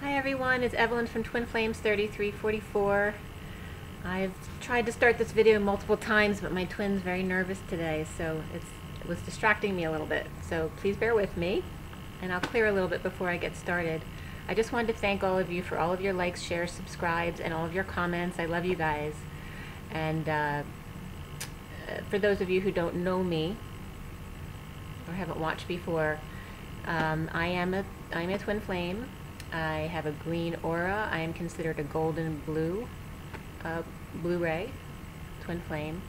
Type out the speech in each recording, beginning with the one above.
Hi everyone, it's Evelyn from Twin Flames 3344. I've tried to start this video multiple times, but my twin's very nervous today, so it was distracting me a little bit. So please bear with me, and I'll clear a little bit before I get started. I just wanted to thank all of you for all of your likes, shares, subscribes, and all of your comments. I love you guys. And for those of you who don't know me or haven't watched before, I'm a twin flame. I have a green aura. I am considered a golden blue ray twin flame.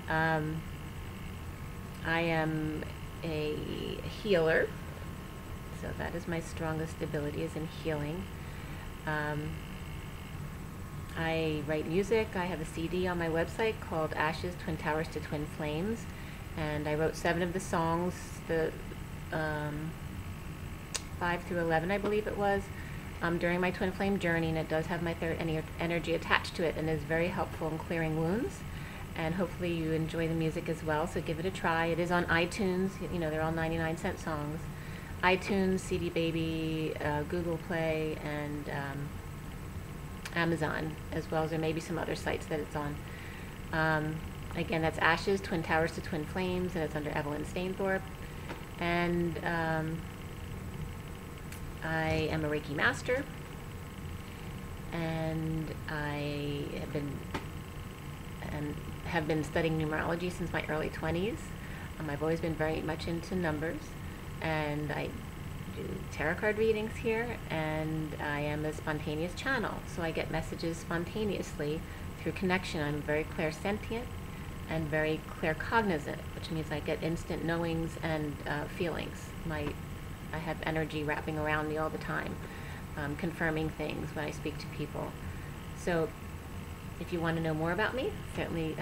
I am a healer, so that is my strongest ability, is in healing. I write music. I have a CD on my website called Ashes, Twin Towers to Twin Flames, and I wrote 7 of the songs, the 5 through 11 I believe it was, during my twin flame journey, and it does have my third energy attached to it and is very helpful in clearing wounds. And hopefully you enjoy the music as well, so give it a try. It is on iTunes. You know, they're all 99-cent songs. iTunes, CD Baby, Google Play, and Amazon, as well as there may be some other sites that it's on. Again, that's Ashes, Twin Towers to Twin Flames, and it's under Evelyn Stainthorpe. And I am a Reiki Master, and I have been studying numerology since my early 20s. I've always been very much into numbers, and I do tarot card readings here, and I am a spontaneous channel, so I get messages spontaneously through connection. I'm very clairsentient and very claircognizant, which means I get instant knowings and feelings. I have energy wrapping around me all the time, confirming things when I speak to people. So if you want to know more about me, certainly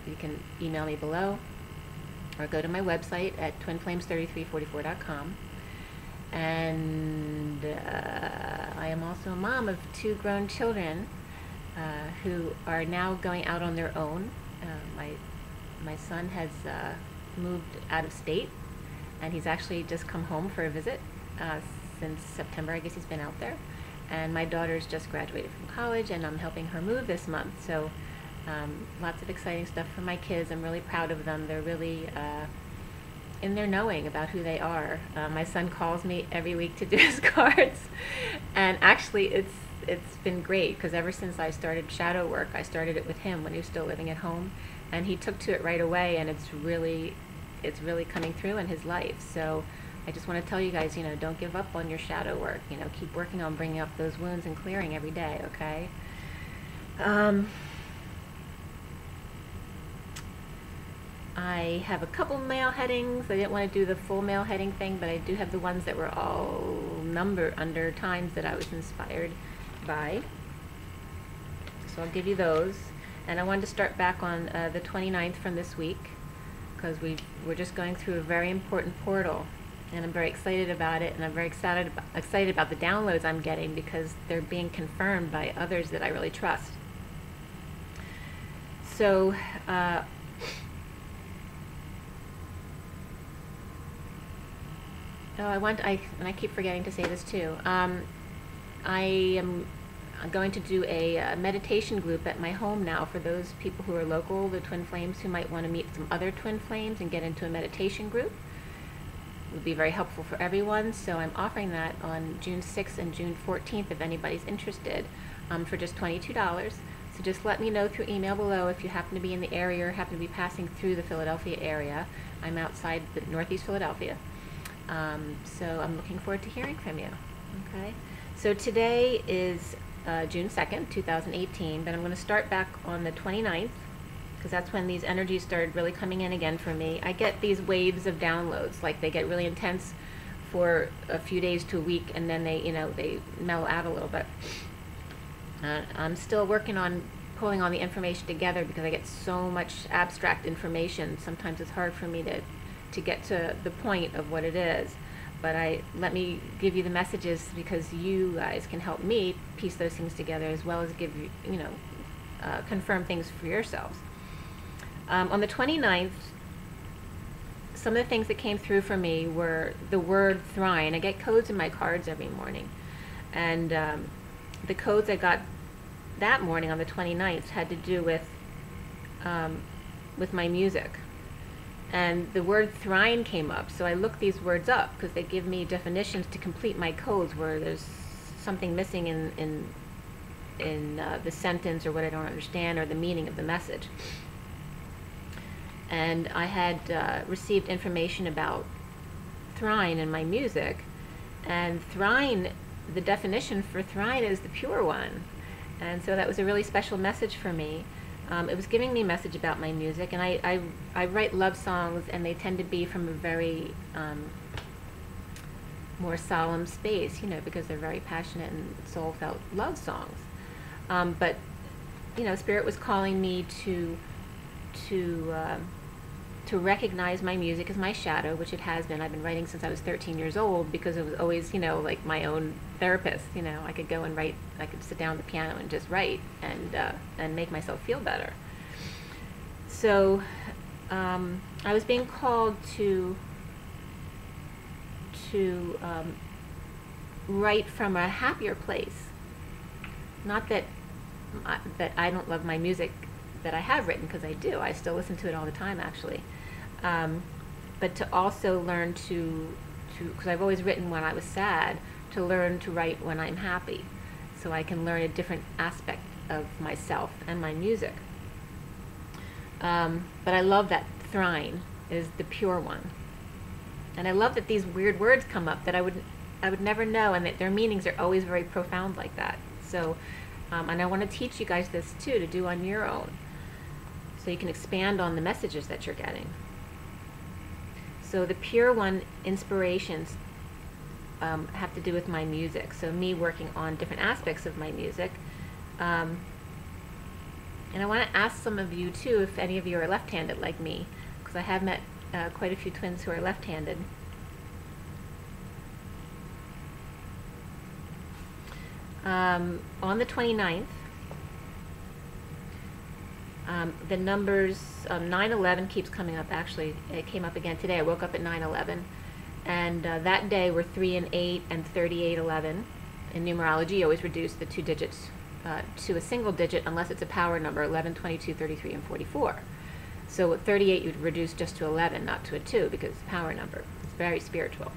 you can email me below or go to my website at twinflames3344.com. And I am also a mom of 2 grown children who are now going out on their own. My son has moved out of state, and he's actually just come home for a visit since September. I guess he's been out there. And my daughter's just graduated from college, and I'm helping her move this month. So lots of exciting stuff for my kids. I'm really proud of them. They're really in their knowing about who they are. My son calls me every week to do his cards, and actually it's been great, because ever since I started shadow work, I started it with him when he was still living at home, and he took to it right away, and it's really coming through in his life. So I just want to tell you guys, you know, don't give up on your shadow work. You know, keep working on bringing up those wounds and clearing every day, okay? I have a couple male headings. I didn't want to do the full male heading thing, but I do have the ones that were all numbered under times that I was inspired by. So I'll give you those. And I wanted to start back on the 29th from this week, because we're just going through a very important portal, and I'm very excited about it, and I'm very excited about the downloads I'm getting, because they're being confirmed by others that I really trust. So and I keep forgetting to say this too. I am going to do a meditation group at my home now for those people who are local, the twin flames, who might want to meet some other twin flames and get into a meditation group. It would be very helpful for everyone. So I'm offering that on June 6th and June 14th if anybody's interested, for just $22. So just let me know through email below if you happen to be in the area or happen to be passing through the Philadelphia area. I'm outside the Northeast Philadelphia. So I'm looking forward to hearing from you. Okay. So today is June 2nd, 2018, but I'm going to start back on the 29th, because that's when these energies started really coming in again for me. I get these waves of downloads, like they get really intense for a few days to a week, and then they mellow out a little bit. I'm still working on pulling all the information together, because I get so much abstract information. Sometimes it's hard for me to get to the point of what it is. But let me give you the messages, because you guys can help me piece those things together, as well as give you, confirm things for yourselves. On the 29th, some of the things that came through for me were the word thrine. I get codes in my cards every morning. And the codes I got that morning on the 29th had to do with my music. And the word thrine came up, so I looked these words up because they give me definitions to complete my codes where there's something missing in the sentence or what I don't understand or the meaning of the message. And I had received information about thrine in my music, and thrine, the definition for thrine is the pure one. And so that was a really special message for me. It was giving me a message about my music, and I write love songs, and they tend to be from a very more solemn space, you know, because they're very passionate and soul-felt love songs. But, you know, Spirit was calling me to recognize my music as my shadow, which it has been. I've been writing since I was 13 years old because it was always, you know, like my own therapist. You know, I could go and write, I could sit down at the piano and just write and make myself feel better. So I was being called to write from a happier place. Not that I don't love my music that I have written, because I do. I still listen to it all the time, actually. But to also learn to, because I've always written when I was sad, to learn to write when I'm happy, so I can learn a different aspect of myself and my music. But I love that thrine is the pure one. And I love that these weird words come up that I would never know, and that their meanings are always very profound like that. So, and I want to teach you guys this too, to do on your own, so you can expand on the messages that you're getting. So the pure one inspirations have to do with my music. So me working on different aspects of my music. And I want to ask some of you too, if any of you are left-handed like me, because I have met quite a few twins who are left-handed. On the 29th, the numbers 9/11 keeps coming up. Actually, it came up again today. I woke up at 9/11, and that day were 3 and 8 and 38/11. In numerology, you always reduce the two digits to a single digit unless it's a power number: 11, 22, 33, and 44. So at 38, you'd reduce just to 11, not to a 2, because it's a power number. It's very spiritual.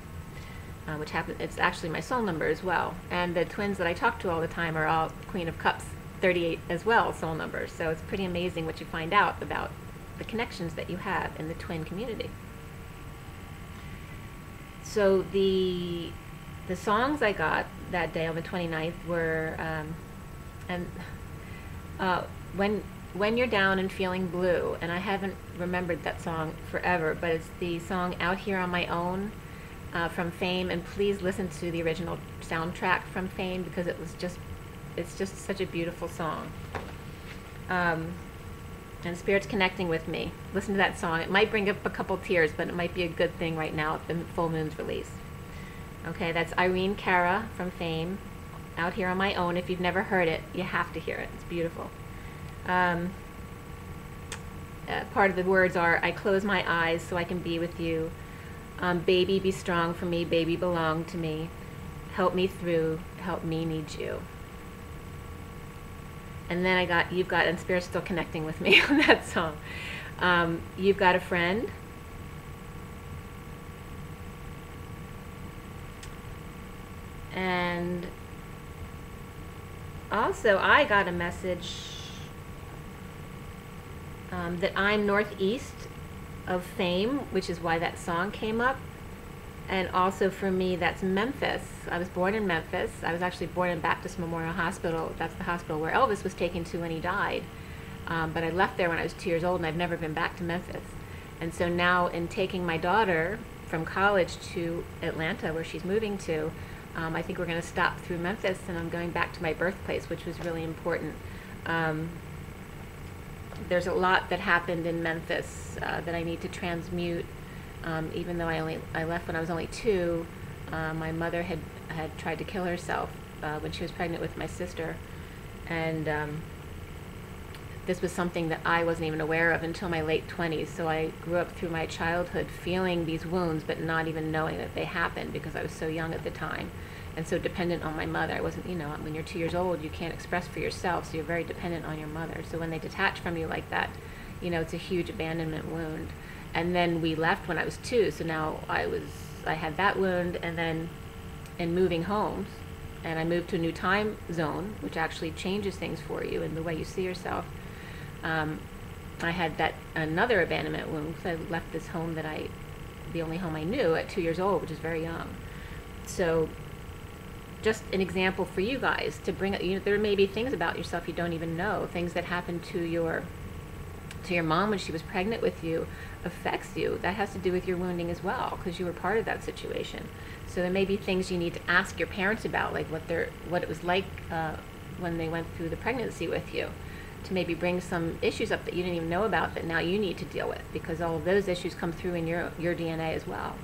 Which happens, it's actually my soul number as well. And the twins that I talk to all the time are all Queen of Cups, 38 as well, soul numbers. So it's pretty amazing what you find out about the connections that you have in the twin community. So the songs I got that day on the 29th were, When You're Down and Feeling Blue, and I haven't remembered that song forever, but it's the song Out Here on My Own, from Fame, and please listen to the original soundtrack from Fame, because it's just such a beautiful song. And Spirit's connecting with me. Listen to that song. It might bring up a couple tears, but it might be a good thing right now at the full moon's release. Okay, that's Irene Cara from Fame, Out Here on My Own. If you've never heard it, you have to hear it. It's beautiful. Part of the words are, I close my eyes so I can be with you. Baby, be strong for me, baby, belong to me. Help me through, help me need you. And then You've Got, and Spirit's still connecting with me on that song. You've Got a Friend. And also I got a message that I'm northeast of Fame, which is why that song came up. And also for me, that's Memphis. I was born in Memphis. I was actually born in Baptist Memorial Hospital. That's the hospital where Elvis was taken to when he died. But I left there when I was 2 years old, and I've never been back to Memphis. And so now, in taking my daughter from college to Atlanta, where she's moving to, I think we're going to stop through Memphis, and I'm going back to my birthplace, which was really important. There's a lot that happened in Memphis that I need to transmute. Even though I left when I was only 2, my mother had tried to kill herself when she was pregnant with my sister, and this was something that I wasn't even aware of until my late 20s. So I grew up through my childhood feeling these wounds, but not even knowing that they happened because I was so young at the time. and so dependent on my mother. I wasn't, when you're 2 years old, you can't express for yourself, so you're very dependent on your mother. So when they detach from you like that, it's a huge abandonment wound. And then we left when I was 2, so now I had that wound, and then in moving homes, and I moved to a new time zone, which actually changes things for you and the way you see yourself. I had another abandonment wound because I left this home the only home I knew at 2 years old, which is very young. So just an example for you guys to bring, there may be things about yourself you don't even know, things that happened to your mom when she was pregnant with you affects you. That has to do with your wounding as well, because you were part of that situation. So there may be things you need to ask your parents about, like what it was like when they went through the pregnancy with you, to maybe bring some issues up that you didn't even know about that now you need to deal with, because all of those issues come through in your DNA as well.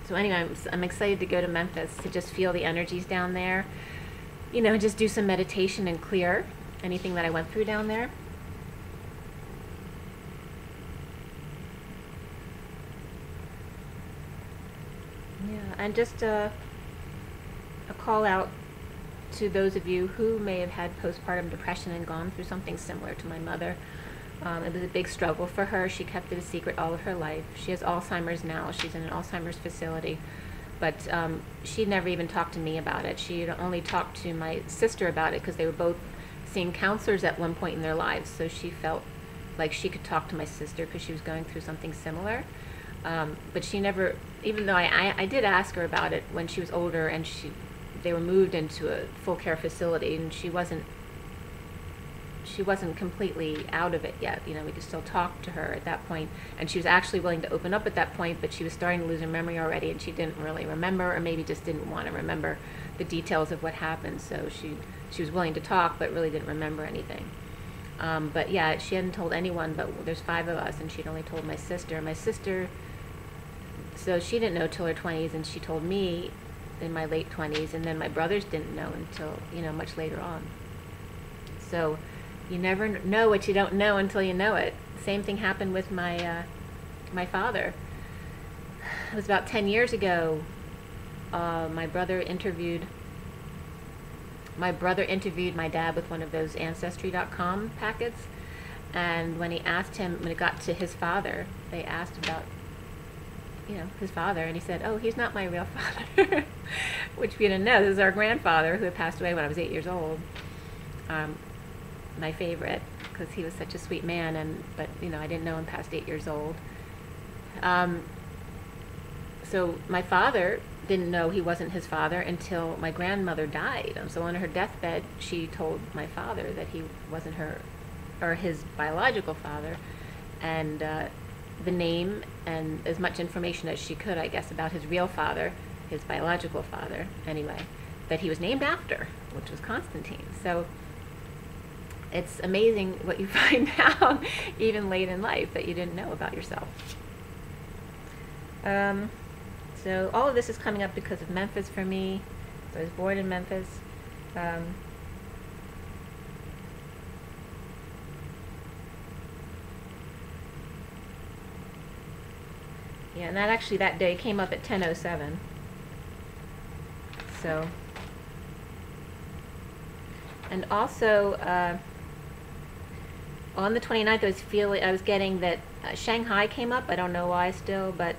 So anyway, I'm excited to go to Memphis to just feel the energies down there, just do some meditation and clear anything that I went through down there. Yeah, and just a call out to those of you who may have had postpartum depression and gone through something similar to my mother. It was a big struggle for her. She kept it a secret all of her life. She has Alzheimer's now. She's in an Alzheimer's facility. But she never even talked to me about it. She only talked to my sister about it because they were both seeing counselors at one point in their lives. So she felt like she could talk to my sister because she was going through something similar. But she never, even though I did ask her about it when she was older, and they were moved into a full care facility, and she wasn't completely out of it yet. We could still talk to her at that point, and she was actually willing to open up at that point, but she was starting to lose her memory already, and she didn't really remember, or maybe just didn't want to remember the details of what happened. So she was willing to talk, but really didn't remember anything. But yeah, she hadn't told anyone, but there's 5 of us, and she'd only told my sister. So she didn't know till her 20s, and she told me in my late 20s, and then my brothers didn't know until, much later on. So you never know what you don't know until you know it. Same thing happened with my father. It was about 10 years ago. My brother interviewed my dad with one of those Ancestry.com packets, and when it got to his father, they asked about his father, and he said, "Oh, he's not my real father," which we didn't know. This is our grandfather, who had passed away when I was 8 years old. My favorite, because he was such a sweet man, but I didn't know him past 8 years old. So my father didn't know he wasn't his father until my grandmother died. So on her deathbed, she told my father that he wasn't his biological father, and the name and as much information as she could, I guess, about his real father, his biological father, anyway, that he was named after, which was Constantine. So it's amazing what you find out even late in life that you didn't know about yourself. So all of this is coming up because of Memphis for me. So I was born in Memphis. Yeah, and that day came up at 10:07. So, and also on the 29th, I was getting that Shanghai came up. I don't know why still, but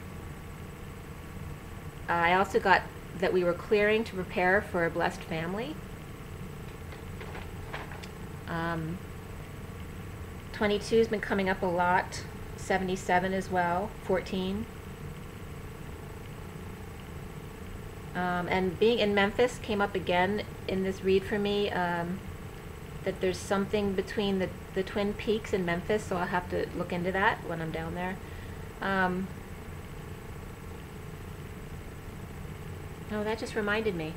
I also got that we were clearing to prepare for a blessed family. 22 has been coming up a lot. 77 as well. 14. And being in Memphis came up again in this read for me, that there's something between the Twin Peaks in Memphis, so I'll have to look into that when I'm down there. Oh, that just reminded me.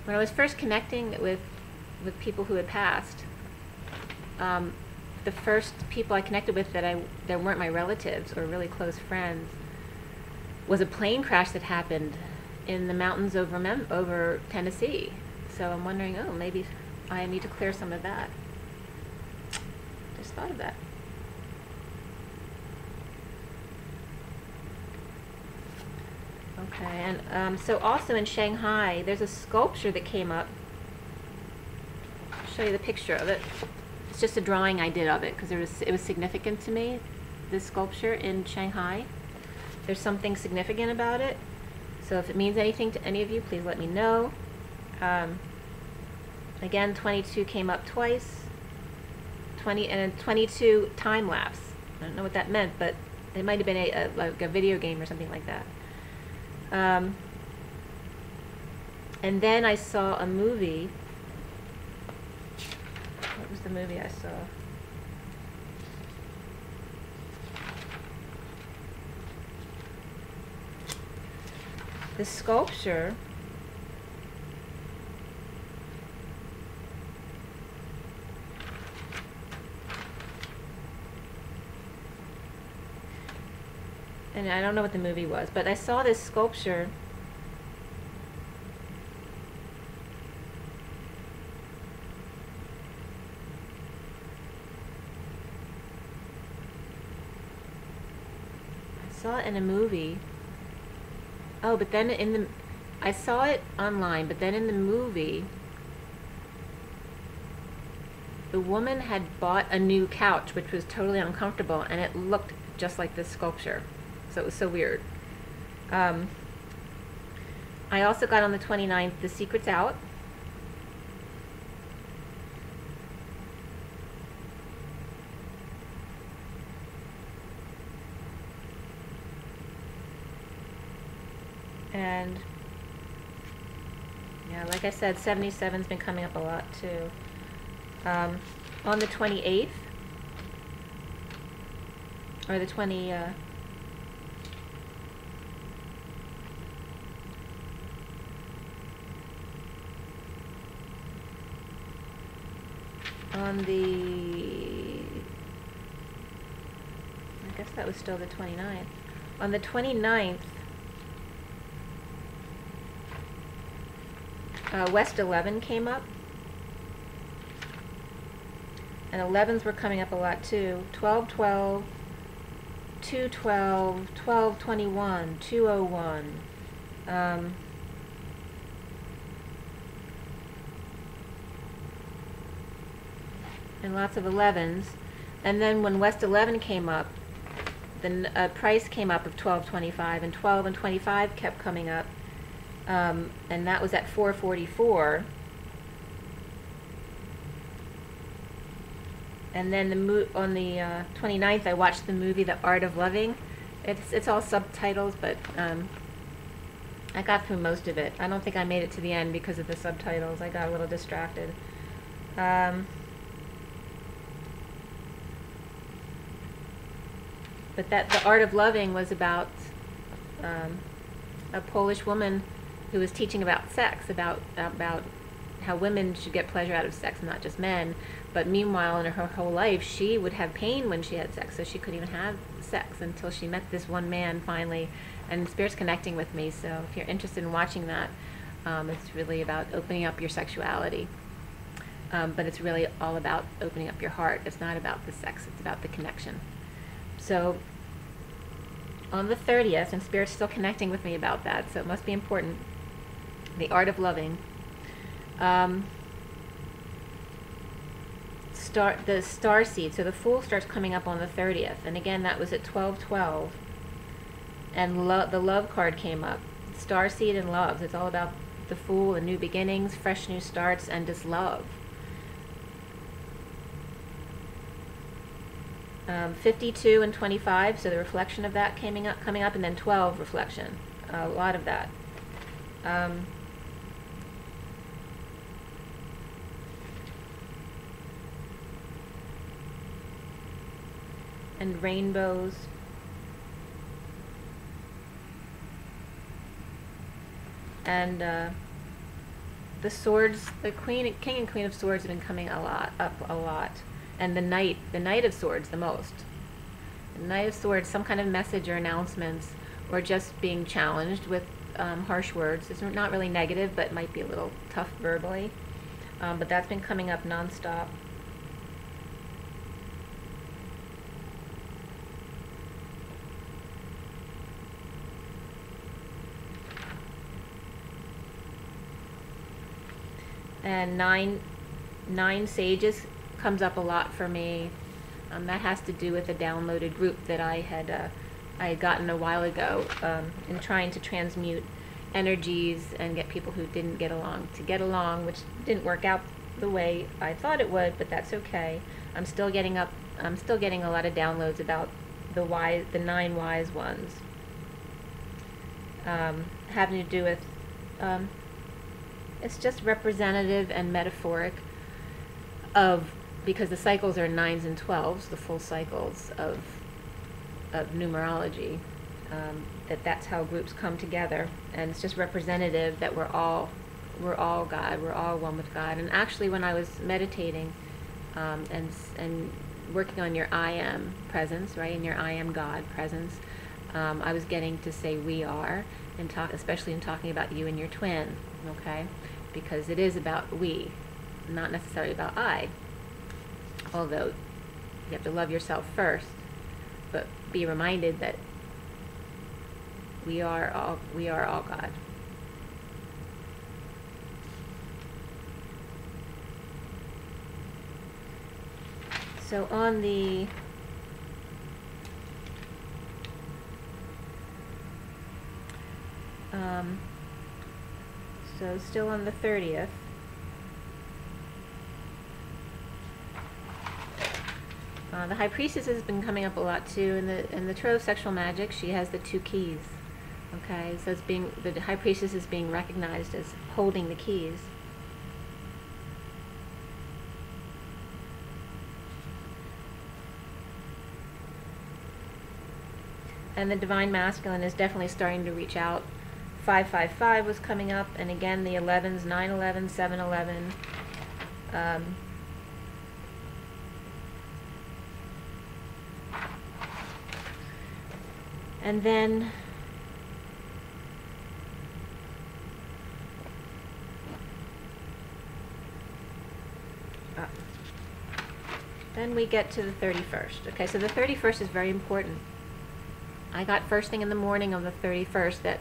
When I was first connecting with people who had passed, the first people I connected with that weren't my relatives or really close friends was a plane crash that happened in the mountains over Tennessee. So I'm wondering, maybe I need to clear some of that. Just thought of that. Okay, and so also in Shanghai, there's a sculpture that came up. I'll show you the picture of it. It's just a drawing I did of it because it was significant to me, this sculpture in Shanghai. There's something significant about it. So if it means anything to any of you, please let me know. Again, 22 came up twice. 20 and 22 time lapse. I don't know what that meant, but it might have been like a video game or something like that. And then I saw a movie. What was the movie I saw? The sculpture and I don't know what the movie was, but I saw this sculpture. I saw it in a movie. Oh, but then I saw it online, but then in the movie, the woman had bought a new couch, which was totally uncomfortable, and it looked just like this sculpture. So it was so weird. I also got on the 29th, The Secret's Out. And yeah, like I said, 77's been coming up a lot too. On the 28th, or the 20, on the, I guess that was still the 29th. On the 29th, West 11 came up. And 11s were coming up a lot too. 1212, 212, 1221, 201. And lots of 11s. And then when West 11 came up, the price came up of 1225, and 12 and 25 kept coming up. And that was at 444. And then on the 29th, I watched the movie The Art of Loving. It's all subtitles, but I got through most of it. I don't think I made it to the end because of the subtitles. I got a little distracted. But The Art of Loving was about a Polish woman who was teaching about sex, about how women should get pleasure out of sex, not just men. But meanwhile, in her whole life, she would have pain when she had sex, so she couldn't even have sex until she met this one man finally. And Spirit's connecting with me, so if you're interested in watching that, it's really about opening up your sexuality. But it's really all about opening up your heart. It's not about the sex, it's about the connection. So on the 30th, and Spirit's still connecting with me about that, so it must be important, The Art of Loving. The star seed, so the Fool starts coming up on the 30th, and again that was at 1212, and the Love card came up. Star seed and loves, it's all about the Fool and new beginnings, fresh new starts, and just love. 52 and 25, so the reflection of that coming up, and then 12 reflection, a lot of that. And rainbows. And the swords, the King and Queen of Swords have been coming up a lot. And the Knight of Swords the most. The Knight of Swords, some kind of message or announcements, or just being challenged with harsh words. It's not really negative, but might be a little tough verbally. But that's been coming up nonstop. And nine sages comes up a lot for me. That has to do with a downloaded group that I had gotten a while ago, in trying to transmute energies and get people who didn't get along to get along, which didn't work out the way I thought it would, but that's okay. I'm still getting a lot of downloads about the 9 wise ones, having to do with, it's just representative and metaphoric of, because the cycles are 9s and 12s, the full cycles of numerology, that's how groups come together, and it's just representative that we're all God, we're all one with God. And actually, when I was meditating and working on your I am presence, right, and your I am God presence, I was getting to say we are, and especially in talking about you and your twin, okay, because it is about we, not necessarily about I. Although you have to love yourself first, but be reminded that we are all God. So on the still on the 30th, the High Priestess has been coming up a lot too. In the Tarot of Sexual Magic, she has the 2 keys. Okay, so the High Priestess is being recognized as holding the keys. And the Divine Masculine is definitely starting to reach out. 555 was coming up, and again the 11s, 911, 711. And then we get to the 31st. Okay, so the 31st is very important. I got first thing in the morning on the 31st that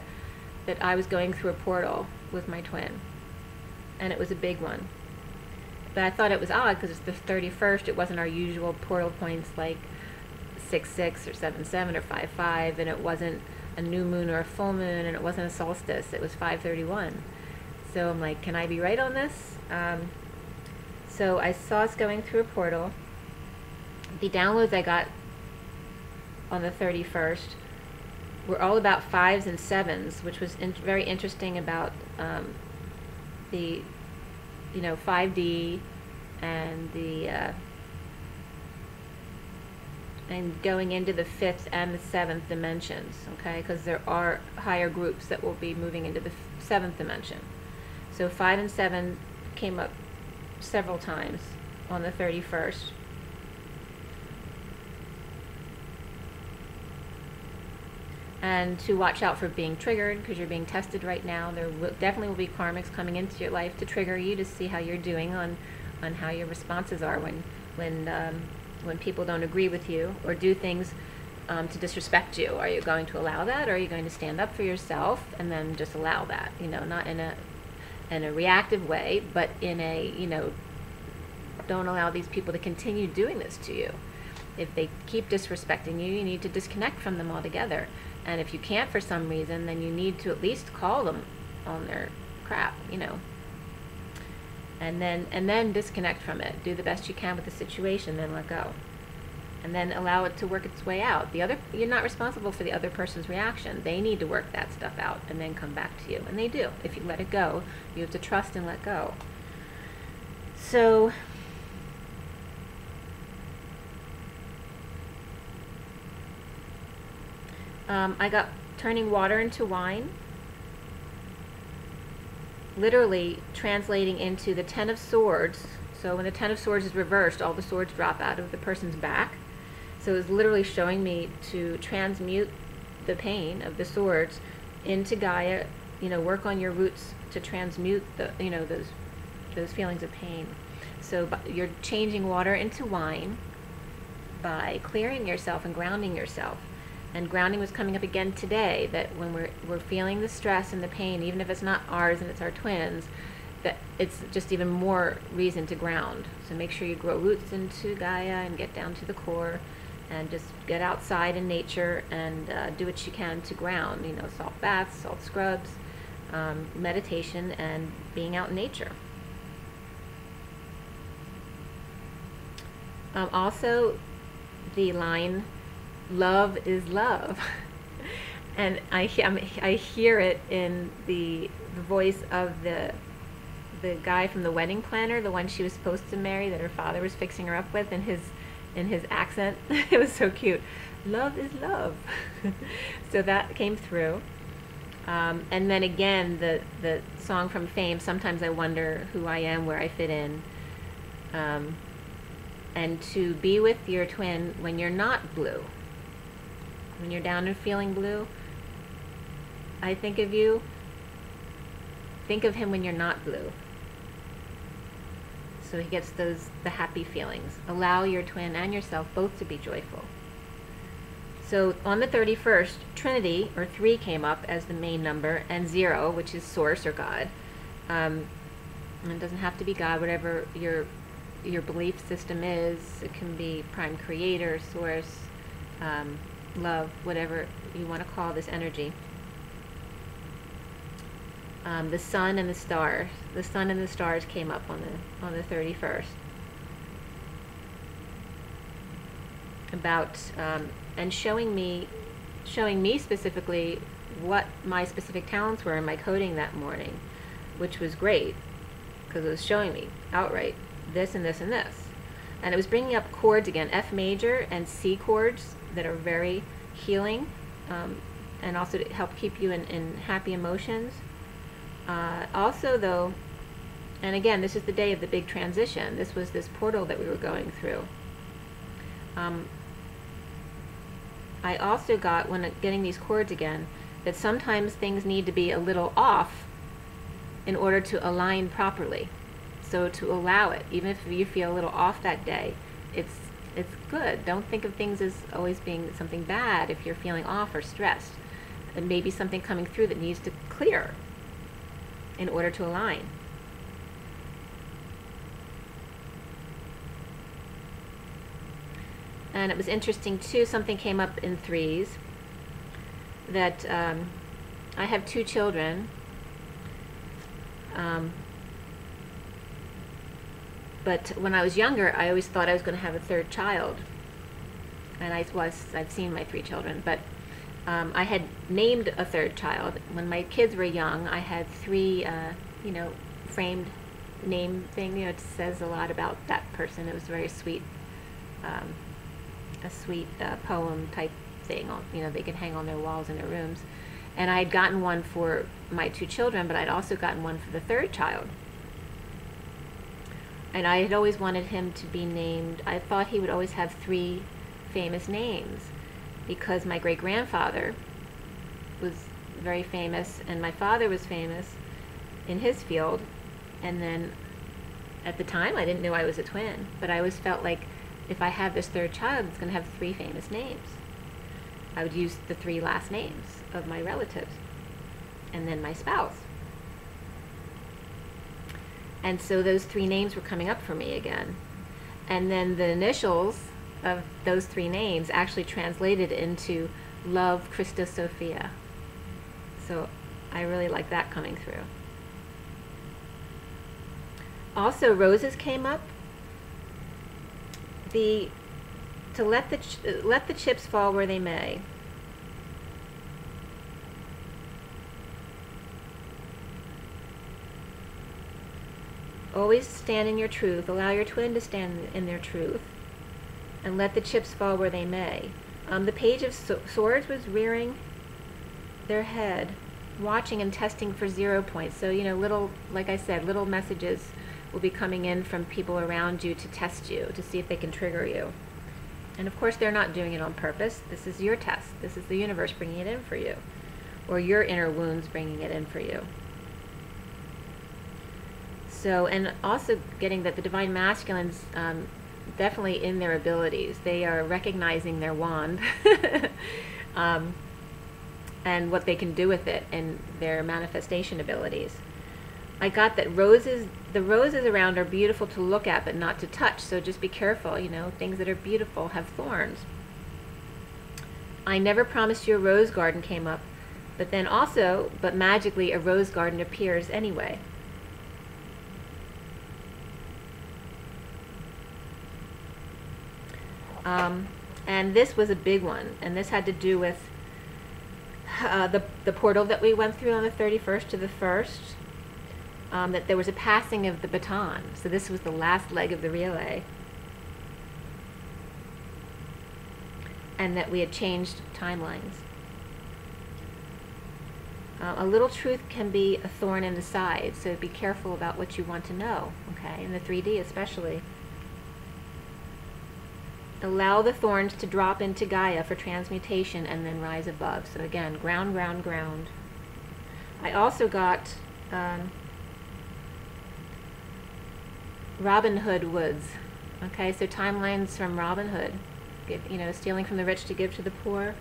I was going through a portal with my twin, and it was a big one. But I thought it was odd because it's the 31st. It wasn't our usual portal points like 6/6 or 7/7 or 5/5, and it wasn't a new moon or a full moon, and it wasn't a solstice. It was 5/31. So I'm like, can I be right on this? So I saw us going through a portal. The downloads I got on the 31st were all about 5s and 7s, which was very interesting about the 5D and the and going into the 5th and the 7th dimensions, okay, because there are higher groups that will be moving into the 7th dimension. So 5 and 7 came up several times on the 31st. And to watch out for being triggered, because you're being tested right now. There definitely will be karmics coming into your life to trigger you, to see how you're doing on how your responses are when people don't agree with you or do things to disrespect you. Are you going to allow that, or are you going to stand up for yourself and then just allow that? Not in a reactive way, but in a don't allow these people to continue doing this to you. If they keep disrespecting you, you need to disconnect from them altogether. And if you can't for some reason, then you need to at least call them on their crap, and then disconnect from it. Do the best you can with the situation, then let go, and then allow it to work its way out. You're not responsible for the other person's reaction. They need to work that stuff out and then come back to you, and they do. If you let it go, you have to trust and let go. So I got turning water into wine, literally translating into the 10 of Swords. So when the 10 of Swords is reversed, all the swords drop out of the person's back. So it was literally showing me to transmute the pain of the swords into Gaia, work on your roots to transmute those feelings of pain. So you're changing water into wine by clearing yourself and grounding yourself. And grounding was coming up again today, that when we're feeling the stress and the pain, even if it's not ours and it's our twins, that it's just even more reason to ground. So make sure you grow roots into Gaia and get down to the core, and just get outside in nature and do what you can to ground. You know, salt baths, salt scrubs, meditation, and being out in nature. Also, the line, "Love is love," and I hear it in the voice of the guy from the wedding planner, the one she was supposed to marry, that her father was fixing her up with, in his accent. It was so cute. Love is love. So that came through. And then again, the song from Fame, "Sometimes I Wonder Who I Am, Where I Fit In." And to be with your twin when you're not blue. When you're down and feeling blue, I think of you. Think of him when you're not blue. So he gets the happy feelings. Allow your twin and yourself both to be joyful. So on the 31st, Trinity, or 3, came up as the main number, and 0, which is Source or God. And it doesn't have to be God, whatever your belief system is. It can be Prime Creator, Source, love, whatever you want to call this energy. The sun and the stars. The sun and the stars came up on the 31st. About and showing me specifically what my specific talents were in my coding that morning, which was great because it was showing me outright this and this and this, and it was bringing up chords again, F major and C chords that are very healing, and also to help keep you in happy emotions. Also though, and again, this is the day of the big transition. This was this portal that we were going through. I also got, when getting these chords again, that sometimes things need to be a little off in order to align properly. So to allow it, even if you feel a little off that day, it's good. Don't think of things as always being something bad if you're feeling off or stressed. It may be something coming through that needs to clear in order to align. And it was interesting too, something came up in 3s, that I have 2 children, but when I was younger, I always thought I was going to have a 3rd child, and I've seen my 3 children, but I had named a 3rd child. When my kids were young, I had 3, framed name thing. It says a lot about that person. It was very sweet. A sweet poem type thing, they could hang on their walls in their rooms. And I had gotten one for my 2 children, but I'd also gotten one for the 3rd child. And I had always wanted him to be named, I thought he would always have 3 famous names, because my great-grandfather was very famous, and my father was famous in his field. And then at the time, I didn't know I was a twin, but I always felt like if I have this 3rd child, it's going to have 3 famous names. I would use the 3 last names of my relatives, and then my spouse. And so those 3 names were coming up for me again. And then the initials of those 3 names actually translated into Love Christos Sophia. So I really like that coming through. Also, roses came up. To let the chips fall where they may. Always stand in your truth. Allow your twin to stand in their truth, and let the chips fall where they may. The Page of Swords was rearing their head, watching and testing for 0 points. So, little, like I said, little messages will be coming in from people around you to test you, to see if they can trigger you. And of course, they're not doing it on purpose. This is your test. This is the universe bringing it in for you, or your inner wounds bringing it in for you. So, and also getting that the Divine Masculines, definitely in their abilities, they are recognizing their wand and what they can do with it and their manifestation abilities. I got that the roses around are beautiful to look at but not to touch, so just be careful, you know, things that are beautiful have thorns. I never promised you a rose garden came up, but then also, but magically a rose garden appears anyway. And this was a big one, and this had to do with the portal that we went through on the 31st to the 1st, that there was a passing of the baton. So this was the last leg of the relay. And that we had changed timelines. A little truth can be a thorn in the side, so be careful about what you want to know, okay, in the 3D especially. Allow the thorns to drop into Gaia for transmutation and then rise above. So again, ground, ground, ground. I also got Robin Hood Woods. Okay, so timelines from Robin Hood. You know, stealing from the rich to give to the poor.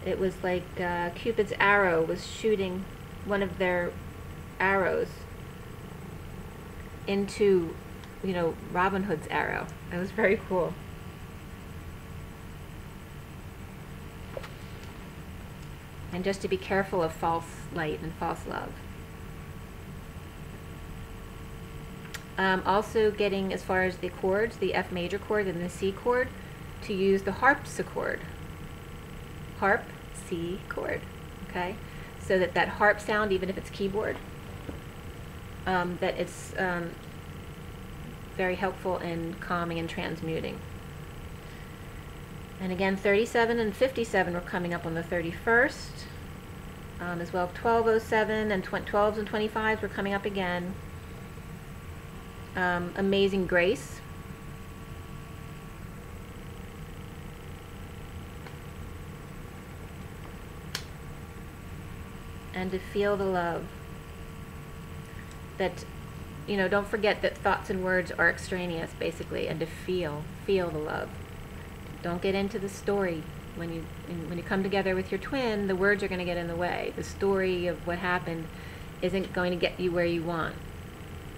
It was like Cupid's arrow was shooting one of their arrows into, you know, Robin Hood's arrow. It was very cool. And just to be careful of false light and false love. Also getting, as far as the chords, the F major chord and the C chord, to use the harpsichord. Harp, C chord. Okay? So that that harp sound, even if it's keyboard, that it's very helpful in calming and transmuting. And again, 37 and 57 were coming up on the 31st. As well, 1207 and 12s and 25s were coming up again. Amazing grace. And to feel the love. That, you know, don't forget that thoughts and words are extraneous, basically, and to feel the love. Don't get into the story. When you come together with your twin, the words are going to get in the way. The story of what happened isn't going to get you where you want.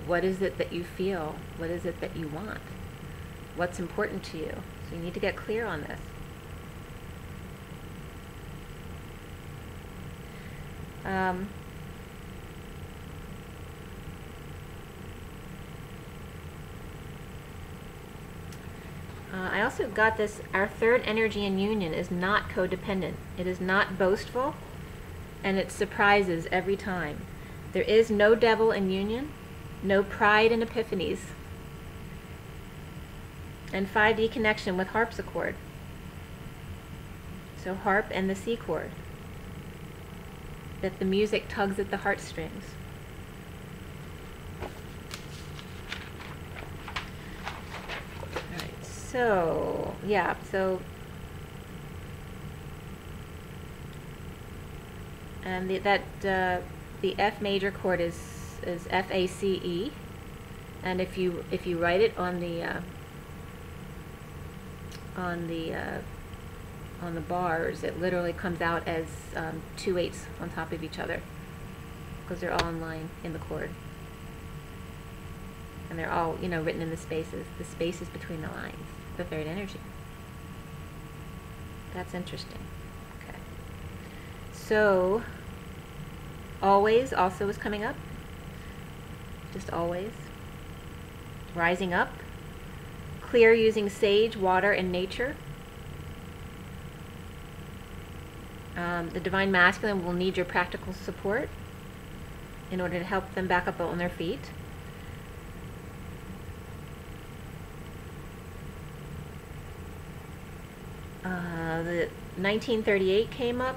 What is it that you feel? What is it that you want? What's important to you? So you need to get clear on this. I also got this, our third energy in union is not codependent. It is not boastful, and it surprises every time. There is no devil in union, no pride in epiphanies, and 5D connection with harpsichord. So harp and the C chord. That the music tugs at the heartstrings. Alright, so, yeah, so, and the F major chord is F-A-C-E, and if you write it on the bars, it literally comes out as 2 8s on top of each other, because they're all in line in the chord, and they're all, you know, written in the spaces between the lines, the third energy. That's interesting. Okay, so always also is coming up. Just always. Rising up. Clear using sage, water, and nature. The Divine Masculine will need your practical support in order to help them back up on their feet. The 1938 came up.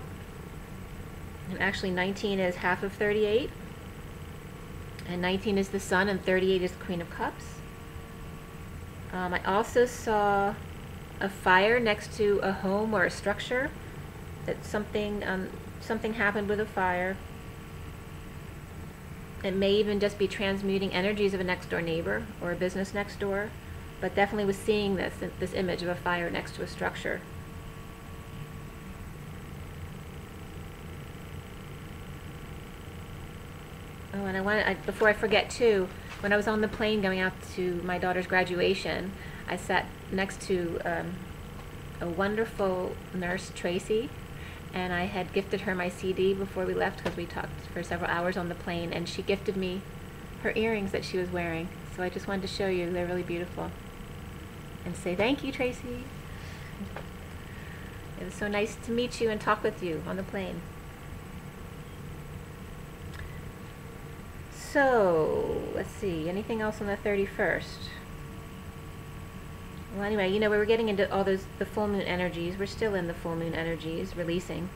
And actually 19 is half of 38. And 19 is the Sun, and 38 is the Queen of Cups. I also saw a fire next to a home or a structure. That something happened with a fire. It may even just be transmuting energies of a next door neighbor or a business next door, but definitely was seeing this image of a fire next to a structure. Oh, and before I forget too, when I was on the plane going out to my daughter's graduation, I sat next to a wonderful nurse, Tracy, and I had gifted her my CD before we left because we talked for several hours on the plane, and she gifted me her earrings that she was wearing. So I just wanted to show you, they're really beautiful. And say thank you, Tracy. It was so nice to meet you and talk with you on the plane. So, let's see, anything else on the 31st? Well, anyway, we were getting into all the full moon energies. We're still in the full moon energies, releasing.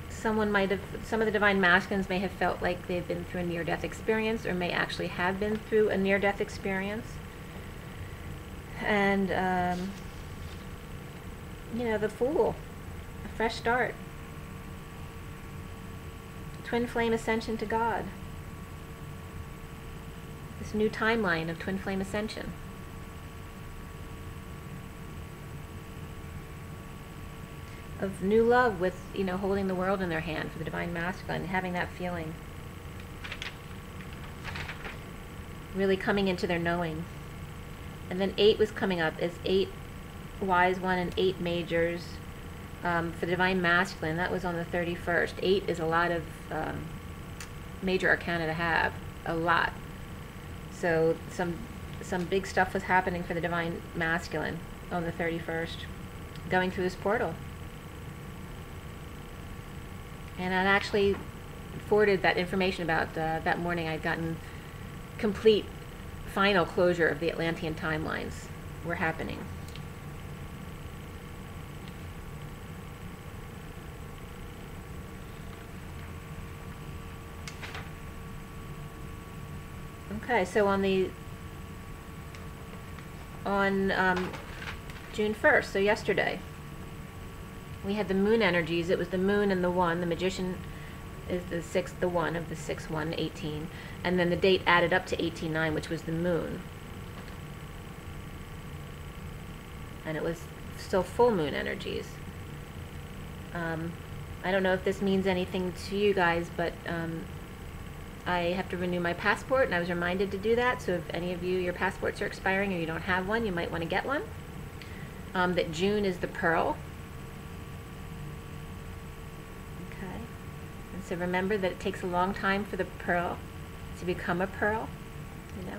Some of the divine masculines may have felt like they've been through a near-death experience, or may actually have been through a near-death experience. And, the Fool, a fresh start. Twin flame ascension to God. This new timeline of twin flame ascension. Of new love with, holding the world in their hand for the divine masculine, having that feeling. Really coming into their knowing. And then 8 was coming up as 8 wise one and 8 majors for the divine masculine. That was on the 31st. 8 is a lot of major arcana to have. A lot. So some big stuff was happening for the divine masculine on the 31st. Going through this portal. And I'd actually forwarded that information about that morning. I'd gotten complete final closure of the Atlantean timelines were happening. Okay, so on June 1st, so yesterday, we had the moon energies. It was the moon and the 1. The magician is the 6th, the 1 of the 6, 1, 18. And then the date added up to 18/9, which was the moon. And it was still full moon energies. I don't know if this means anything to you guys, but I have to renew my passport, and I was reminded to do that. So if any of you, your passports are expiring or you don't have one, you might want to get one. That June is the pearl. Okay. And so remember that it takes a long time for the pearl to become a pearl.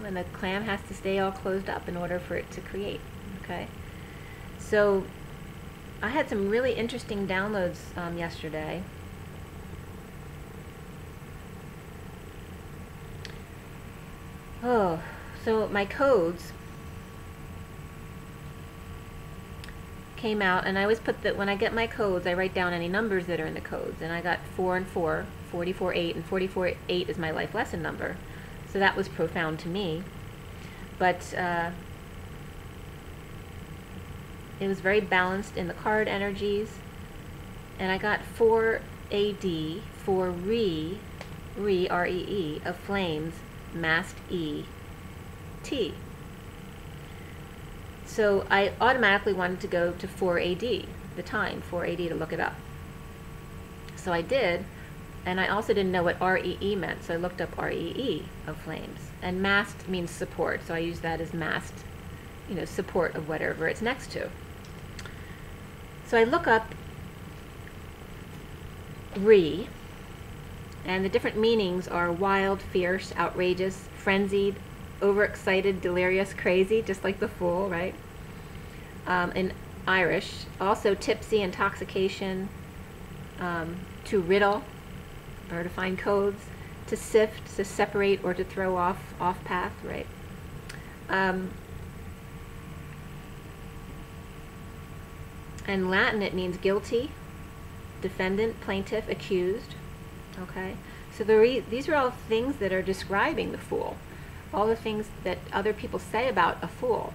And the clam has to stay all closed up in order for it to create. Okay. So I had some really interesting downloads yesterday. Oh, so my codes came out, and I always put that when I get my codes, I write down any numbers that are in the codes, and I got 4 and 4, 44-8, and 44-8 is my life lesson number. So that was profound to me. But it was very balanced in the card energies, and I got 4 AD, 4 Re, R-E-E, of flames, masked E-T. So I automatically wanted to go to 4 AD, the time, 4 AD, to look it up. So I did, and I also didn't know what R-E-E meant, so I looked up R-E-E of flames. And masked means support, so I use that as masked, support of whatever it's next to. So I look up Re, and the different meanings are wild, fierce, outrageous, frenzied, overexcited, delirious, crazy, just like the Fool, right? In Irish, also tipsy, intoxication, to riddle, or to find codes, to sift, to separate, or to throw off path, right? In Latin, it means guilty, defendant, plaintiff, accused. Okay, so these are all things that are describing the Fool, all the things that other people say about a fool.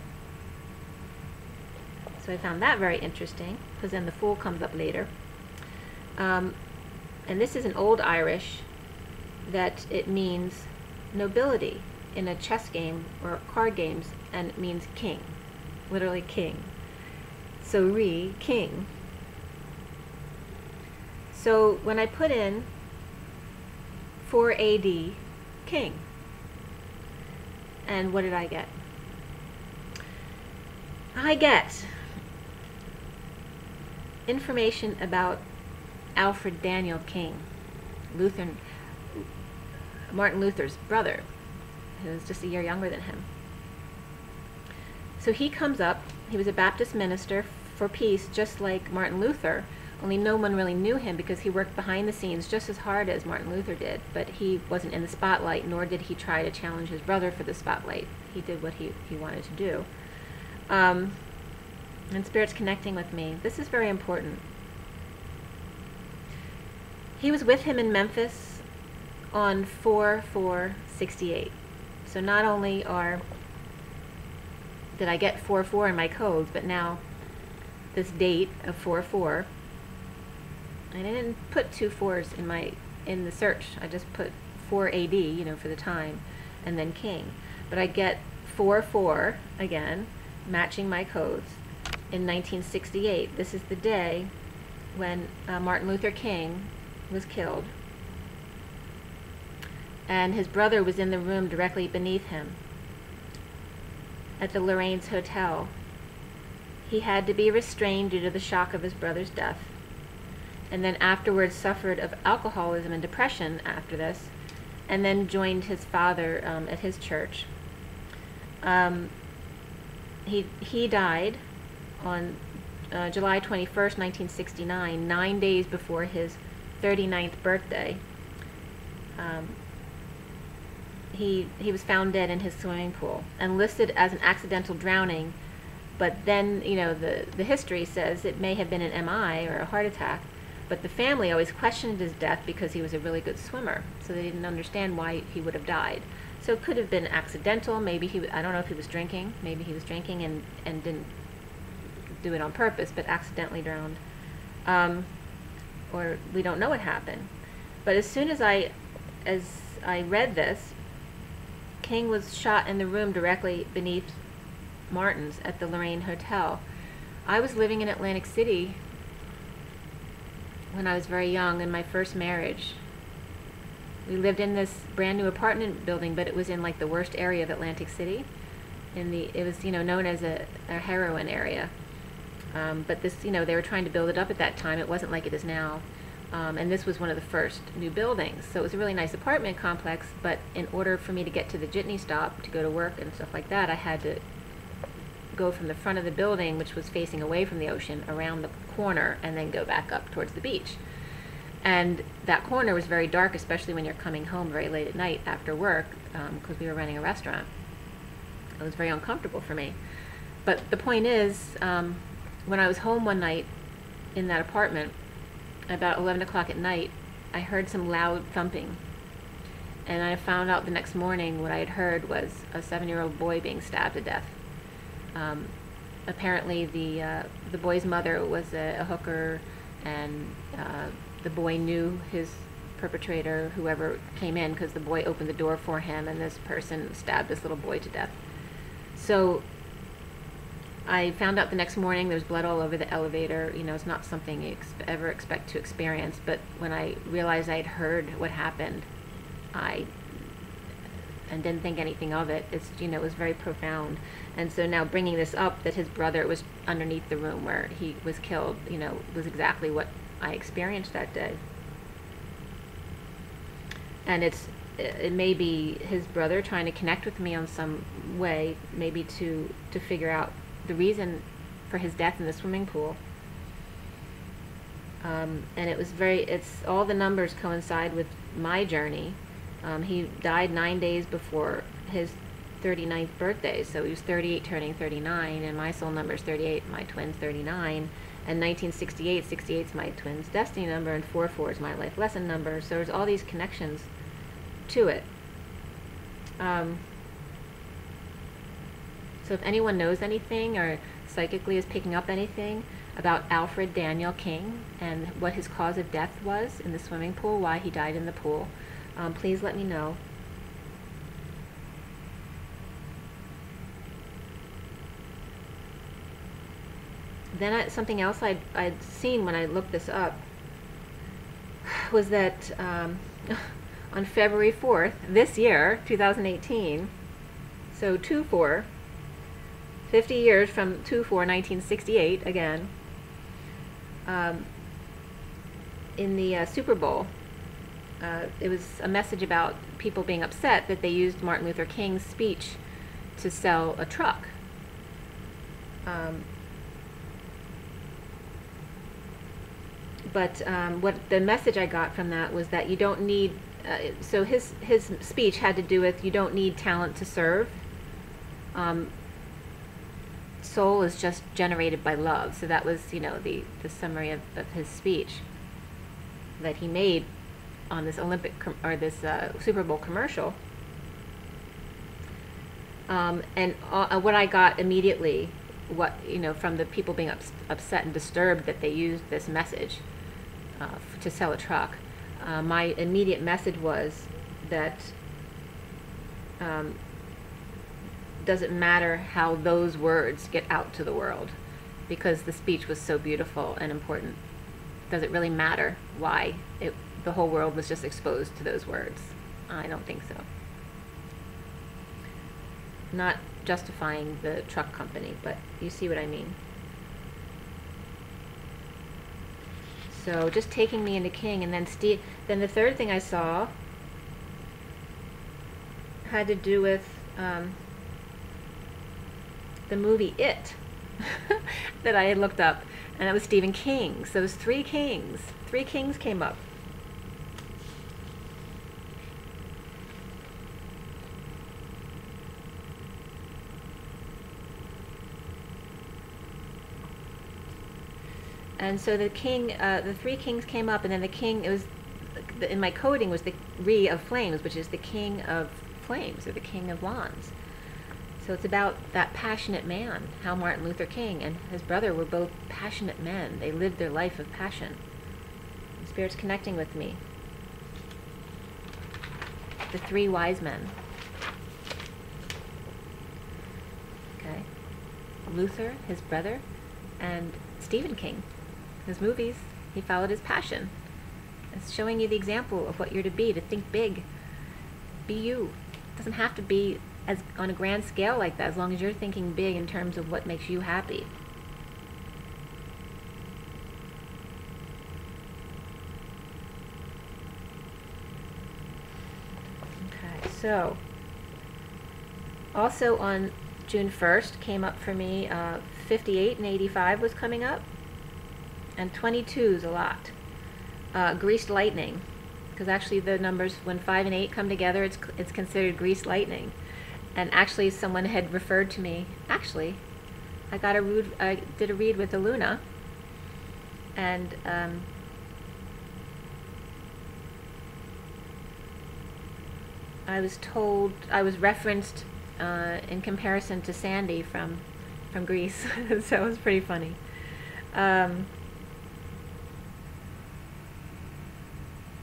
So I found that very interesting, because then the Fool comes up later. And this is an old Irish, that it means nobility in a chess game or card games, and it means king, literally king. So Re, king. So when I put in 4 AD king, and what did I get? I get information about Alfred Daniel King, Martin Luther's brother, who was just a year younger than him. So he comes up. He was a Baptist minister for peace, just like Martin Luther, only no one really knew him because he worked behind the scenes just as hard as Martin Luther did, but he wasn't in the spotlight, nor did he try to challenge his brother for the spotlight. He did what he wanted to do. And Spirit's connecting with me. This is very important. He was with him in Memphis on 4/4/68. So not only did I get 4/4 in my codes, but now this date of 4/4, and I didn't put 2 4s in the search. I just put 4 AD, you know, for the time, and then King. But I get 4/4 again, matching my codes in 1968. This is the day when Martin Luther King was killed, and his brother was in the room directly beneath him at the Lorraine's Hotel. He had to be restrained due to the shock of his brother's death, and then afterwards suffered of alcoholism and depression after this, and then joined his father at his church. He died on July 21st, 1969, 9 days before his 39th birthday. He was found dead in his swimming pool and listed as an accidental drowning, but then, you know, the history says it may have been an MI or a heart attack, but the family always questioned his death because he was a really good swimmer, so they didn't understand why he would have died. So it could have been accidental. Maybe I don't know if he was drinking. Maybe he was drinking and didn't do it on purpose, but accidentally drowned. Or we don't know what happened. But as soon as I read this, King was shot in the room directly beneath Martin's at the Lorraine Hotel. I was living in Atlantic City when I was very young in my first marriage. We lived in this brand new apartment building, but it was in like the worst area of Atlantic City. It was, you know, known as a heroin area. But this, you know, they were trying to build it up at that time. It wasn't like it is now. And this was one of the first new buildings. So it was a really nice apartment complex, but in order for me to get to the jitney stop to go to work and stuff like that, I had to go from the front of the building, which was facing away from the ocean, around the corner, and then go back up towards the beach. And that corner was very dark, especially when you're coming home very late at night after work, because we were running a restaurant. It was very uncomfortable for me. But the point is, when I was home one night in that apartment, about 11 o'clock at night, I heard some loud thumping. And I found out the next morning what I had heard was a 7-year-old boy being stabbed to death. Apparently the boy's mother was a hooker, and the boy knew his perpetrator, whoever came in, because the boy opened the door for him, and this person stabbed this little boy to death. So I found out the next morning there was blood all over the elevator. You know, it's not something you ever expect to experience, but when I realized I had heard what happened, and didn't think anything of it. It's, you know, it was very profound. And so now bringing this up, that his brother was underneath the room where he was killed, you know, was exactly what I experienced that day. And it may be his brother trying to connect with me on some way, maybe to figure out the reason for his death in the swimming pool. And it's all the numbers coincide with my journey. He died 9 days before his 39th birthday, so he was 38 turning 39, and my soul number is 38, my twin's 39, and 1968, 68 is my twin's destiny number, and 44 is my life lesson number, so there's all these connections to it. So if anyone knows anything or psychically is picking up anything about Alfred Daniel King and what his cause of death was in the swimming pool, why he died in the pool, please let me know. Then something else I'd seen when I looked this up was that on February 4th, this year, 2018, so 2-4, 50 years from 2/4/1968, again, in the Super Bowl, it was a message about people being upset that they used Martin Luther King's speech to sell a truck. But what the message I got from that was that you don't need, so his speech had to do with you don't need talent to serve. Soul is just generated by love. So that was, the summary of his speech that he made on this Super Bowl commercial. And what I got immediately, from the people being upset and disturbed that they used this message to sell a truck, my immediate message was that doesn't matter how those words get out to the world, because the speech was so beautiful and important. Does it really matter why the whole world was just exposed to those words? I don't think so. Not justifying the truck company, but you see what I mean. So just taking me into King, and then the third thing I saw had to do with the movie It that I had looked up, and it was Stephen King. So it was three kings came up. And so the three kings came up, and then the king, in my coding was the Re of Flames, which is the king of flames, or the king of wands. So it's about that passionate man, how Martin Luther King and his brother were both passionate men. They lived their life of passion. The Spirit's connecting with me. The three wise men. Okay. Luther, his brother, and Stephen King. His movies, he followed his passion. It's showing you the example of what you're to think big. Be you. It doesn't have to be on a grand scale like that, as long as you're thinking big in terms of what makes you happy. Okay, so also on June 1st came up for me, 58 and 85 was coming up, and 22 is a lot. Greased lightning, because actually the numbers, when 5 and 8 come together, it's considered greased lightning. And actually someone had referred to me, I did a read with Aluna, and I was referenced in comparison to Sandy from Greece. So it was pretty funny.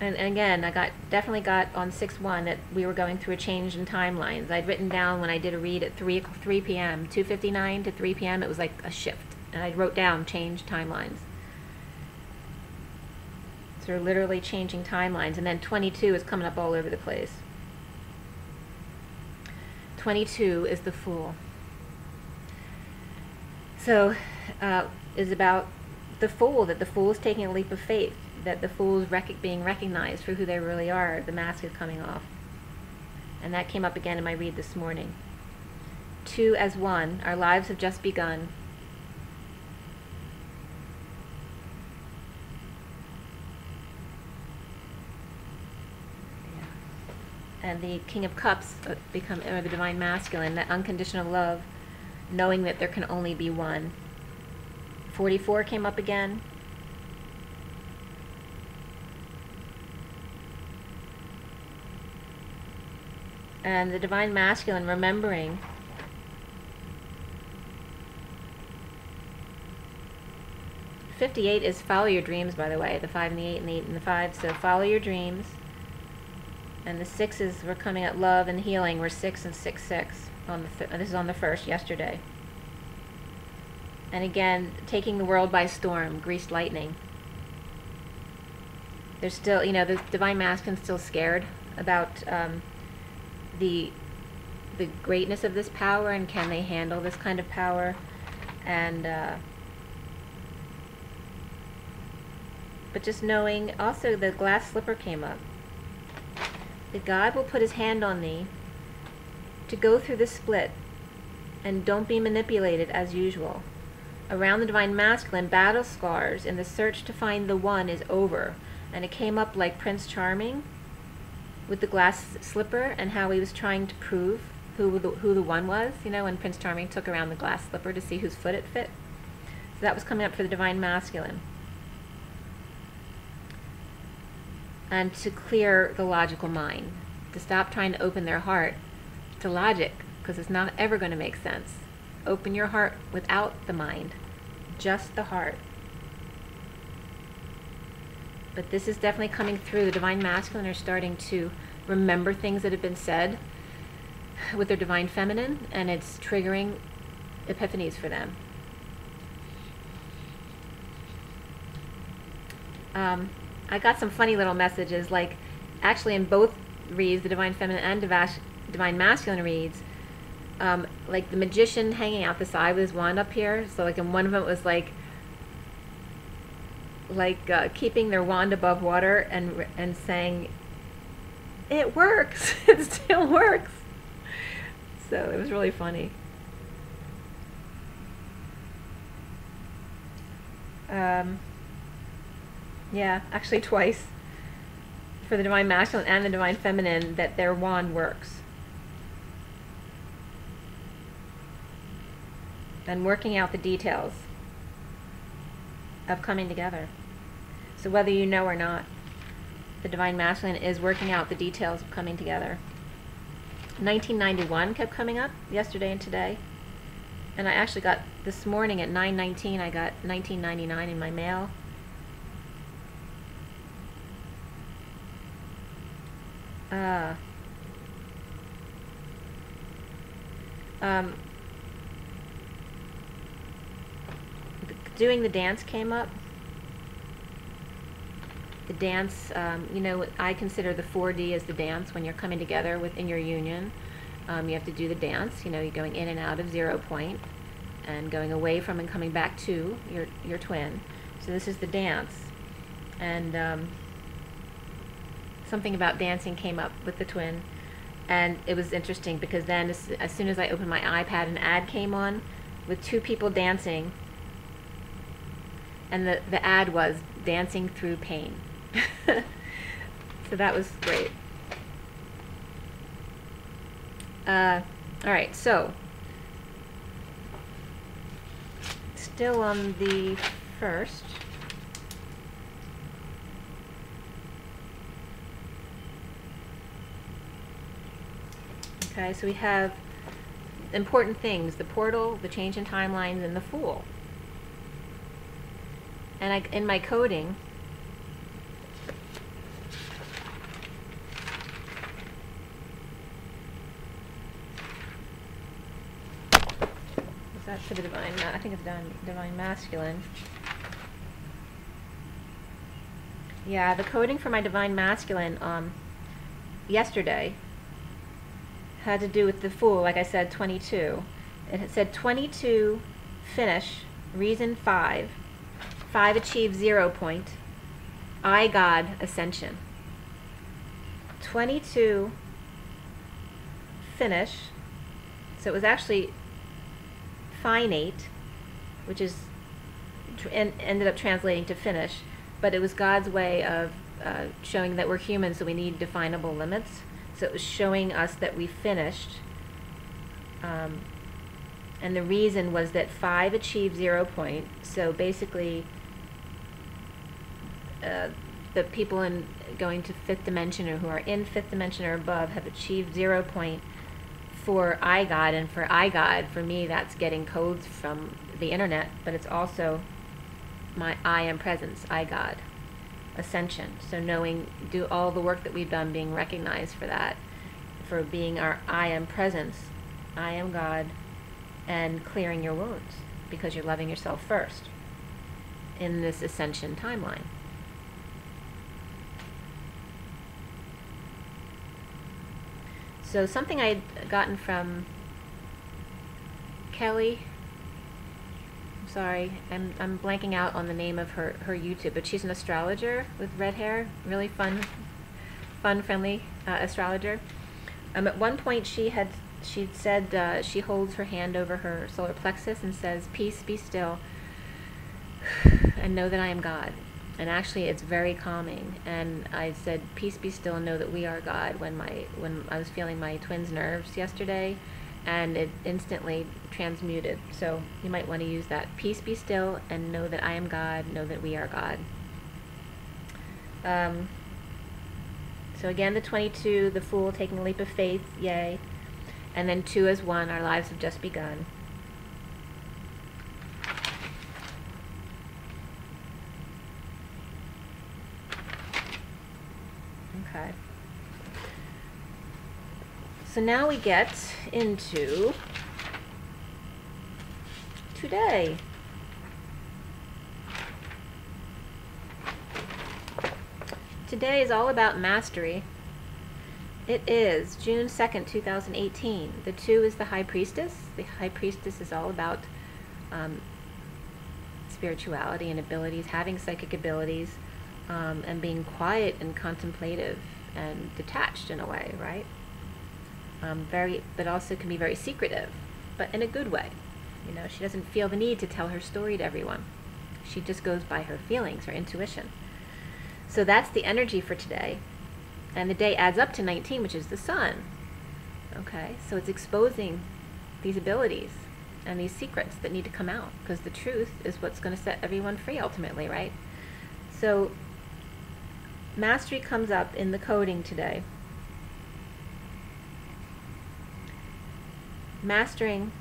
And again, I definitely got on 6/1 that we were going through a change in timelines. I'd written down when I did a read at 3 p.m., 2:59 to 3 p.m., it was like a shift. And I wrote down change timelines. So we're literally changing timelines. And then 22 is coming up all over the place. 22 is the Fool. So is about the Fool, that the Fool is taking a leap of faith, that the Fool is being recognized for who they really are. The mask is coming off. And that came up again in my read this morning. 2 as 1, our lives have just begun. And the King of Cups or the Divine Masculine, that unconditional love, knowing that there can only be one. 44 came up again. And the Divine Masculine, remembering .58 is follow your dreams, by the way, the 5 and the 8 and the 8 and the 5, so follow your dreams. And the 6s were coming at love and healing, were 6 and 6, 6. This is on the 1st, yesterday. And again, taking the world by storm, greased lightning. There's still, you know, the Divine Masculine's still scared about the greatness of this power, and can they handle this kind of power. And but just knowing, also the glass slipper came up. That God will put his hand on thee to go through the split, and don't be manipulated as usual. Around the Divine Masculine, battle scars in the search to find the one is over. And it came up like Prince Charming with the glass slipper, and how he was trying to prove who the one was, you know, when Prince Charming took around the glass slipper to see whose foot it fit. So that was coming up for the Divine Masculine. And to clear the logical mind, to stop trying to open their heart to logic, because it's not ever going to make sense. Open your heart without the mind, just the heart. But this is definitely coming through. The Divine Masculine are starting to remember things that have been said with their Divine Feminine, and it's triggering epiphanies for them. I got some funny little messages, like actually in both reads, the Divine Feminine and Divine Masculine reads, like the Magician hanging out the side with his wand up here. So like in one of them it was like keeping their wand above water and saying, it works, it still works. So it was really funny. Yeah, actually twice for the Divine Masculine and the Divine Feminine, that their wand works. And working out the details of coming together. So whether you know or not, the Divine Masculine is working out the details of coming together. 1991 kept coming up yesterday and today. And I actually got, this morning at 9:19, I got 1999 in my mail. Doing the dance came up. The dance, you know, I consider the 4D as the dance when you're coming together within your union. You have to do the dance, you know, you're going in and out of 0 point and going away from and coming back to your twin. So this is the dance. And something about dancing came up with the twin. And it was interesting because then as soon as I opened my iPad, an ad came on with 2 people dancing. And the ad was dancing through pain. So that was great. All right, so still on the first. Okay, so we have important things: the portal, the change in timelines, and the Fool. And in my coding, is that for the Divine? I think it's Divine Masculine. Yeah, the coding for my Divine Masculine yesterday had to do with the Fool. Like I said, 22. It said 22 finish, reason 5. 5 achieve 0 point. I God ascension. 22 finish. So it was actually finite, which is ended up translating to finish, but it was God's way of showing that we're human, so we need definable limits. So it was showing us that we finished. And the reason was that 5 achieved 0 point. So basically, the people going to 5th dimension, or who are in 5th dimension or above, have achieved 0 point for I God. And for I God, for me, that's getting codes from the internet, but it's also my I am presence, I God, ascension. So knowing, do all the work that we've done, being recognized for that, for being our I am presence, I am God, and clearing your wounds because you're loving yourself first in this ascension timeline. So something I had gotten from Kelly, sorry, I'm blanking out on the name of her YouTube, but she's an astrologer with red hair, really fun, friendly astrologer. At one point she'd said she holds her hand over her solar plexus and says, "Peace, be still, and know that I am God." And actually, it's very calming. And I said, "Peace, be still, and know that we are God," when I was feeling my twins' nerves yesterday, and it instantly transmuted. So you might want to use that. Peace, be still, and know that I am God. Know that we are God. So again, the 22, the Fool taking a leap of faith, yay. And then 2 as 1, our lives have just begun. Okay. So now we get into today. Today is all about mastery. It is June 2nd, 2018. The 2 is the High Priestess. The High Priestess is all about spirituality and abilities, having psychic abilities, and being quiet and contemplative and detached in a way, right? But also can be very secretive, but in a good way. You know, she doesn't feel the need to tell her story to everyone. She just goes by her feelings, her intuition. So that's the energy for today. And the day adds up to 19, which is the sun. Okay, so it's exposing these abilities and these secrets that need to come out, because the truth is what's going to set everyone free ultimately, right? So mastery comes up in the coding today. Mastering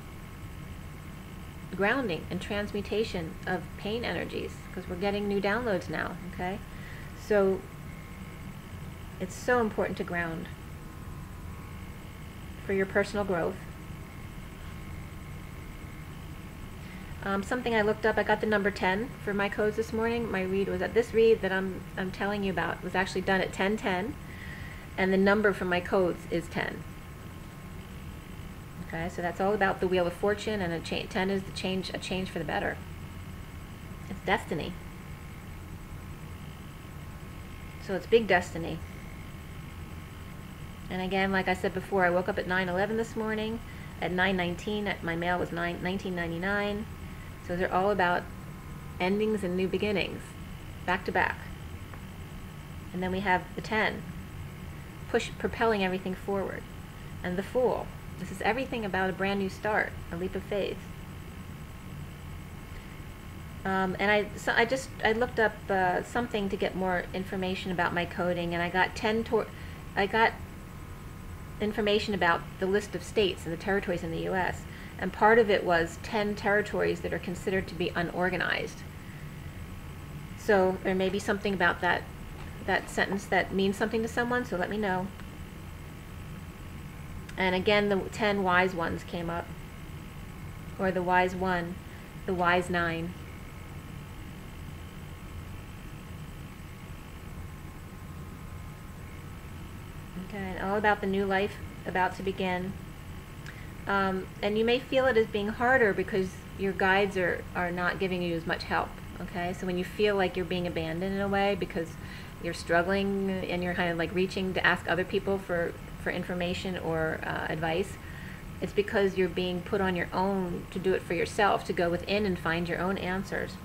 grounding and transmutation of pain energies, because we're getting new downloads now, okay? So it's so important to ground for your personal growth. Something I looked up, I got the number 10 for my codes this morning. My read was at this read that I'm telling you about was actually done at 10:10, and the number for my codes is 10. Okay, so that's all about the Wheel of Fortune, and 10 is a change for the better. It's destiny. So it's big destiny. And again, like I said before, I woke up at 9:11 this morning. At 9:19, my mail was 1999. So they're all about endings and new beginnings, back to back. And then we have the 10, propelling everything forward. And the Fool. This is everything about a brand new start, a leap of faith. And I looked up something to get more information about my coding, and I got information about the list of states and the territories in the U.S. And part of it was 10 territories that are considered to be unorganized. So there may be something about that sentence that means something to someone, so let me know. And again, the 10 wise ones came up, or the wise one, the wise 9. Okay, and all about the new life about to begin. And you may feel it as being harder because your guides are not giving you as much help. Okay, so when you feel like you're being abandoned in a way because you're struggling and you're kind of like reaching to ask other people for information or advice, it's because you're being put on your own to do it for yourself, to go within and find your own answers.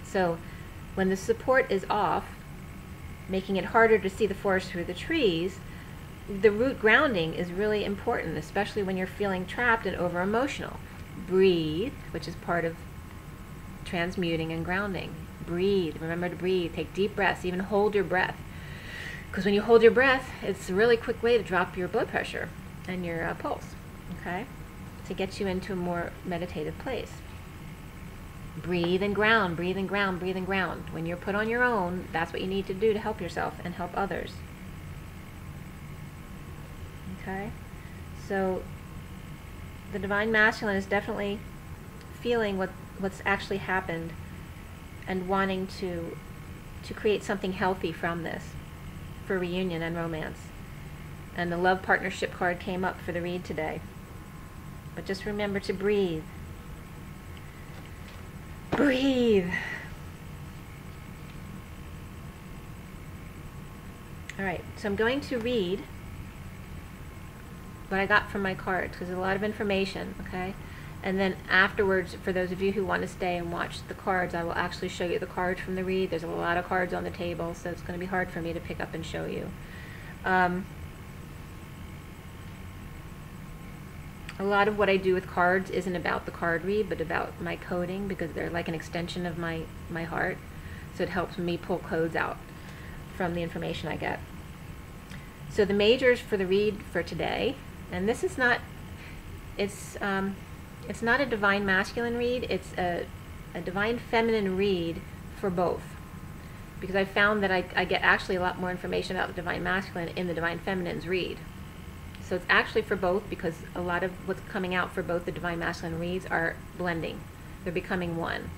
So when the support is off, making it harder to see the forest through the trees, the root grounding is really important, especially when you're feeling trapped and over emotional. Breathe, which is part of transmuting and grounding. Breathe, remember to breathe, take deep breaths, even hold your breath. Because when you hold your breath, it's a really quick way to drop your blood pressure and your pulse, okay? To get you into a more meditative place. Breathe and ground, breathe and ground, breathe and ground. When you're put on your own, that's what you need to do to help yourself and help others. Okay? So the Divine Masculine is definitely feeling what's actually happened and wanting to create something healthy from this for reunion and romance. And the love partnership card came up for the read today. But just remember to breathe. Breathe. All right, so I'm going to read what I got from my cards, because there's a lot of information, okay? And then afterwards, for those of you who want to stay and watch the cards, I will actually show you the cards from the read. There's a lot of cards on the table, so it's going to be hard for me to pick up and show you. A lot of what I do with cards isn't about the card read, but about my coding, because they're like an extension of my heart. So it helps me pull codes out from the information I get. So the majors for the read for today, and this is not, it's not a divine masculine read, it's a divine feminine read for both. Because I found that I get actually a lot more information about the divine masculine in the divine feminine's read. So it's actually for both, because a lot of what's coming out for both the divine masculine reads are blending. They're becoming one.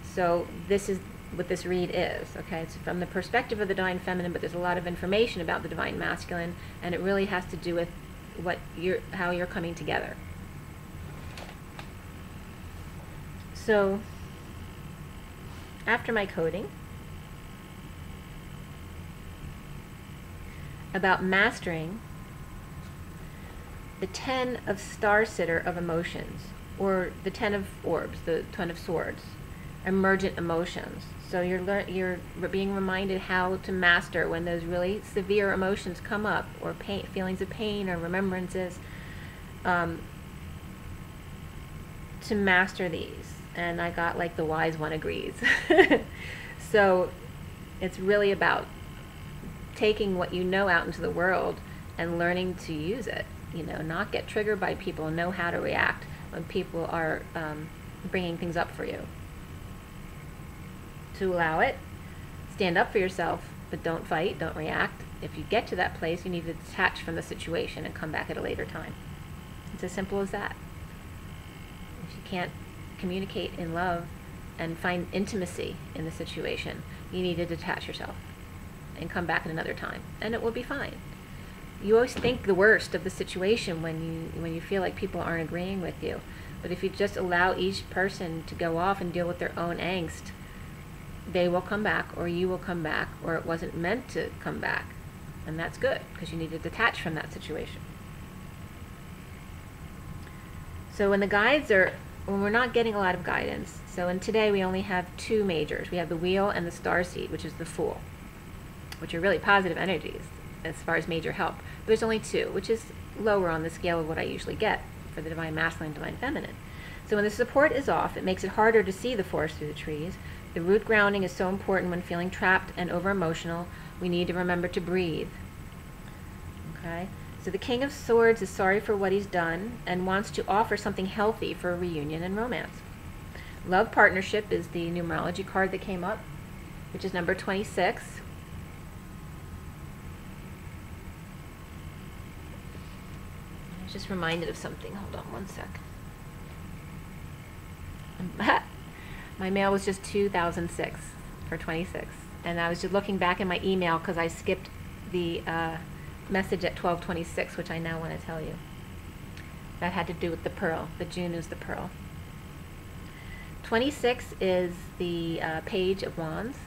So this is what this read is, okay? It's from the perspective of the divine feminine, but there's a lot of information about the divine masculine, and it really has to do with how you're coming together. So after my coding about mastering the 10 of Star Sitter of emotions, or the 10 of orbs, the 10 of swords, emergent emotions. So you're being reminded how to master when those really severe emotions come up, or pain, feelings of pain or remembrances, to master these. And I got like the wise one agrees. So it's really about taking what you know out into the world and learning to use it. You know, not get triggered by people, and know how to react when people are bringing things up for you. To allow it, stand up for yourself, but don't fight, don't react. If you get to that place, you need to detach from the situation and come back at a later time. It's as simple as that. If you can't communicate in love and find intimacy in the situation, you need to detach yourself and come back at another time, and it will be fine. You always think the worst of the situation when you feel like people aren't agreeing with you. But if you just allow each person to go off and deal with their own angst, they will come back, or you will come back, or it wasn't meant to come back. And that's good, because you need to detach from that situation. So when the guides when we're not getting a lot of guidance, so in today we only have 2 majors. We have the Wheel and the Starseed, which is the Fool, which are really positive energies as far as major help. There's only 2, which is lower on the scale of what I usually get for the divine masculine and divine feminine. So when the support is off, it makes it harder to see the forest through the trees. The root grounding is so important when feeling trapped and over-emotional. We need to remember to breathe. Okay? So the King of Swords is sorry for what he's done and wants to offer something healthy for a reunion and romance. Love Partnership is the numerology card that came up, which is number 26. I was just reminded of something. Hold on one sec. My mail was just 2006 for 26, and I was just looking back in my email because I skipped the message at 12:26, which I now want to tell you. That had to do with the pearl. The June is the pearl. 26 is the Page of Wands,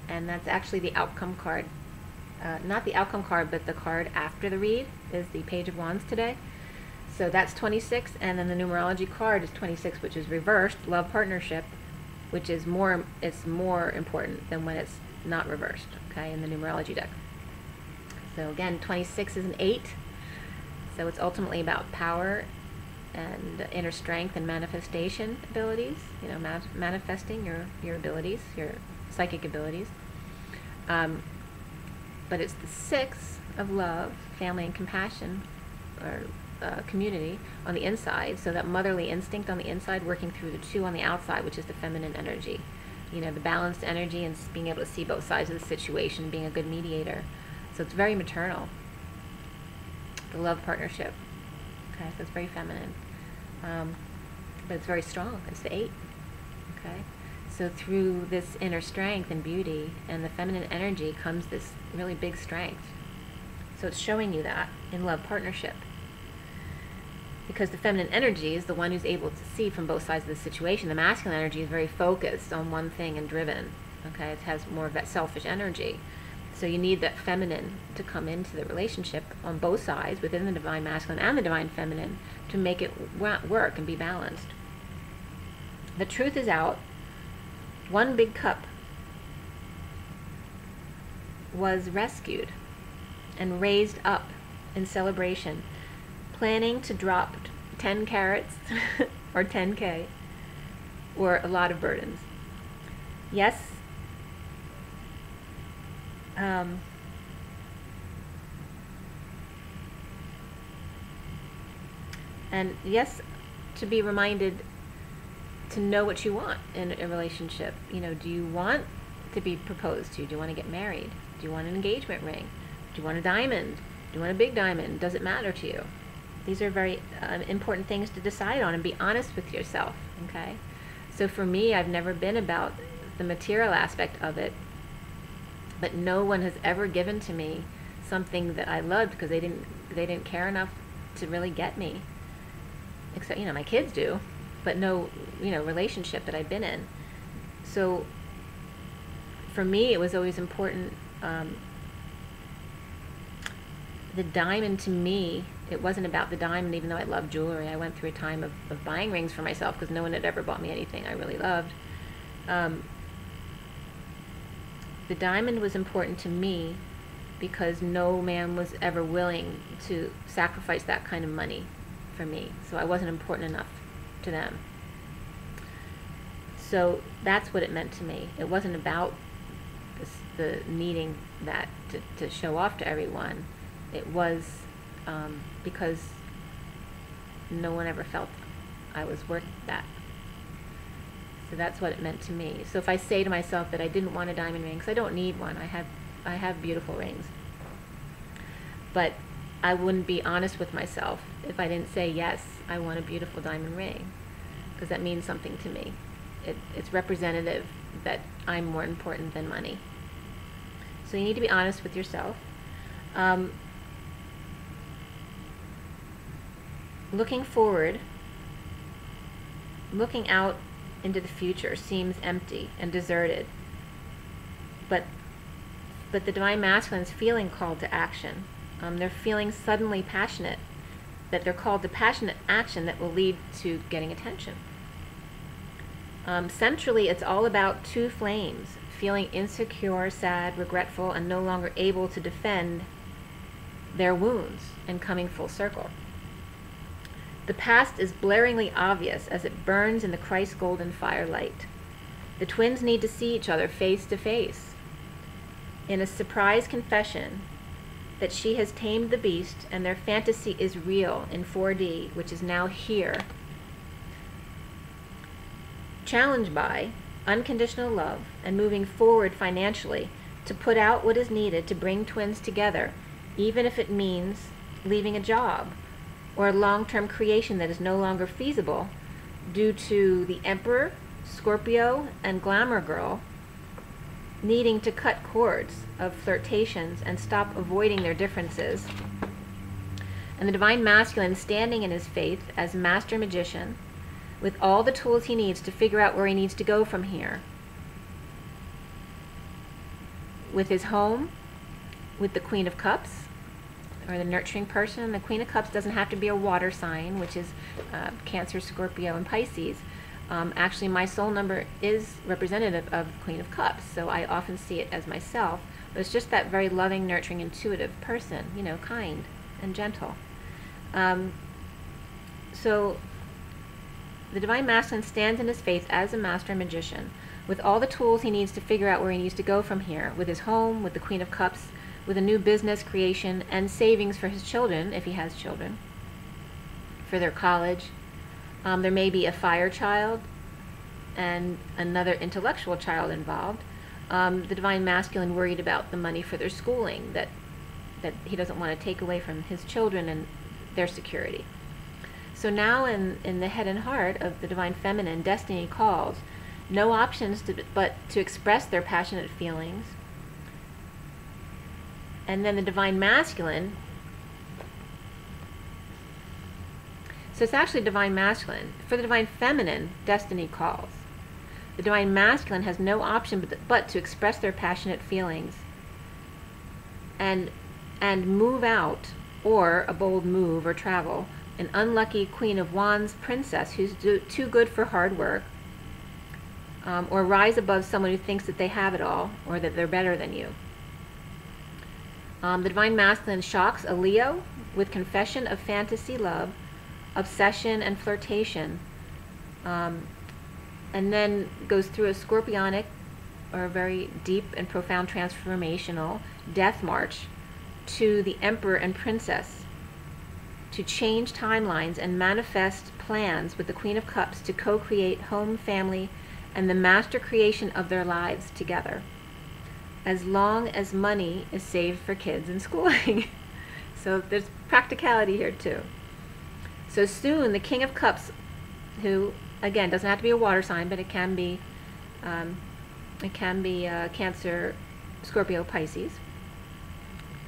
and that's actually the outcome card. Not the outcome card, but the card after the read is the Page of Wands today. So that's 26, and then the numerology card is 26, which is reversed, Love Partnership, which is more important than when it's not reversed, okay, in the numerology deck. So again, 26 is an 8, so it's ultimately about power and inner strength and manifestation abilities, you know, manifesting your abilities, your psychic abilities. But it's the 6 of love, family, and compassion, or community on the inside, so that motherly instinct on the inside working through the 2 on the outside, which is the feminine energy. You know, the balanced energy and being able to see both sides of the situation, being a good mediator. So it's very maternal, the Love Partnership. Okay, so it's very feminine. But it's very strong. It's the 8. Okay, so through this inner strength and beauty and the feminine energy comes this really big strength. So it's showing you that in love partnership. Because the feminine energy is the one who's able to see from both sides of the situation. The masculine energy is very focused on one thing and driven. Okay, it has more of that selfish energy. So you need that feminine to come into the relationship on both sides, within the divine masculine and the divine feminine, to make it work and be balanced. The truth is out. One big cup was rescued and raised up in celebration, planning to drop 10 carats or 10K or a lot of burdens. Yes, and yes, to be reminded to know what you want in a relationship. You know, do you want to be proposed to? Do you want to get married? Do you want an engagement ring? Do you want a diamond? Do you want a big diamond? Does it matter to you? These are very important things to decide on, and be honest with yourself, okay? So for me, I've never been about the material aspect of it, but no one has ever given to me something that I loved because they didn't care enough to really get me. Except, you know, my kids do, but no, you know, relationship that I've been in. So for me, it was always important. The diamond, to me, it wasn't about the diamond, even though I love jewelry. I went through a time of buying rings for myself because no one had ever bought me anything I really loved. The diamond was important to me because no man was ever willing to sacrifice that kind of money for me. So I wasn't important enough to them. So that's what it meant to me. It wasn't about the needing that to show off to everyone. It was because no one ever felt I was worth that. So that's what it meant to me. So if I say to myself that I didn't want a diamond ring, because I don't need one, I have beautiful rings, but I wouldn't be honest with myself if I didn't say, yes, I want a beautiful diamond ring, because that means something to me. It's representative that I'm more important than money. So you need to be honest with yourself. Looking forward, looking out into the future seems empty and deserted. But the divine masculine is feeling called to action. They're feeling suddenly passionate, that they're called to passionate action that will lead to getting attention. Centrally, it's all about two flames, feeling insecure, sad, regretful, and no longer able to defend their wounds, and coming full circle. The past is blaringly obvious as it burns in the Christ golden firelight. The twins need to see each other face to face in a surprise confession that she has tamed the beast and their fantasy is real in 4D, which is now here. Challenged by unconditional love and moving forward financially to put out what is needed to bring twins together, even if it means leaving a job or a long-term creation that is no longer feasible due to the Emperor, Scorpio, and Glamour Girl needing to cut cords of flirtations and stop avoiding their differences. And the divine masculine standing in his faith as master magician with all the tools he needs to figure out where he needs to go from here. With his home, with the Queen of Cups, or the nurturing person. The Queen of Cups doesn't have to be a water sign, which is Cancer, Scorpio, and Pisces. Actually, my soul number is representative of Queen of Cups, so I often see it as myself. But it's just that very loving, nurturing, intuitive person, you know, kind and gentle. So the divine masculine stands in his faith as a master magician with all the tools he needs to figure out where he needs to go from here, with his home, with the Queen of Cups, with a new business creation and savings for his children, if he has children, for their college. There may be a fire child and another intellectual child involved. The divine masculine worried about the money for their schooling that he doesn't want to take away from his children and their security. So now in the head and heart of the divine feminine, destiny calls, no options but to express their passionate feelings And then the Divine Masculine, so it's actually Divine Masculine. For the Divine Feminine, destiny calls. The Divine Masculine has no option but to express their passionate feelings and move out, or a bold move or travel. An unlucky Queen of Wands princess who's too good for hard work, or rise above someone who thinks that they have it all, or that they're better than you. The Divine Masculine shocks a Leo with confession of fantasy love, obsession, and flirtation, and then goes through a scorpionic, or a very deep and profound transformational death march to the Emperor and Princess, to change timelines and manifest plans with the Queen of Cups to co-create home, family, and the master creation of their lives together, as long as money is saved for kids and schooling. So there's practicality here too. So soon the King of Cups, who again doesn't have to be a water sign, but it can be Cancer, Scorpio, Pisces.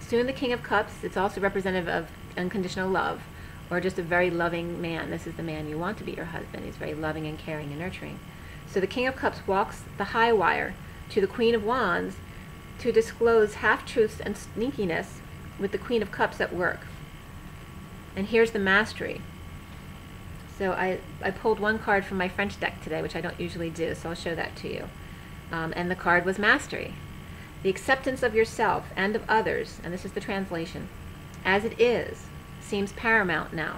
Soon the King of Cups, it's also representative of unconditional love, or just a very loving man. This is the man you want to be your husband. He's very loving and caring and nurturing. So the King of Cups walks the high wire to the Queen of Wands to disclose half-truths and sneakiness with the Queen of Cups at work. And here's the mastery. So I pulled one card from my French deck today, which I don't usually do, so I'll show that to you. And the card was mastery. The acceptance of yourself and of others, and this is the translation, as it is, seems paramount now.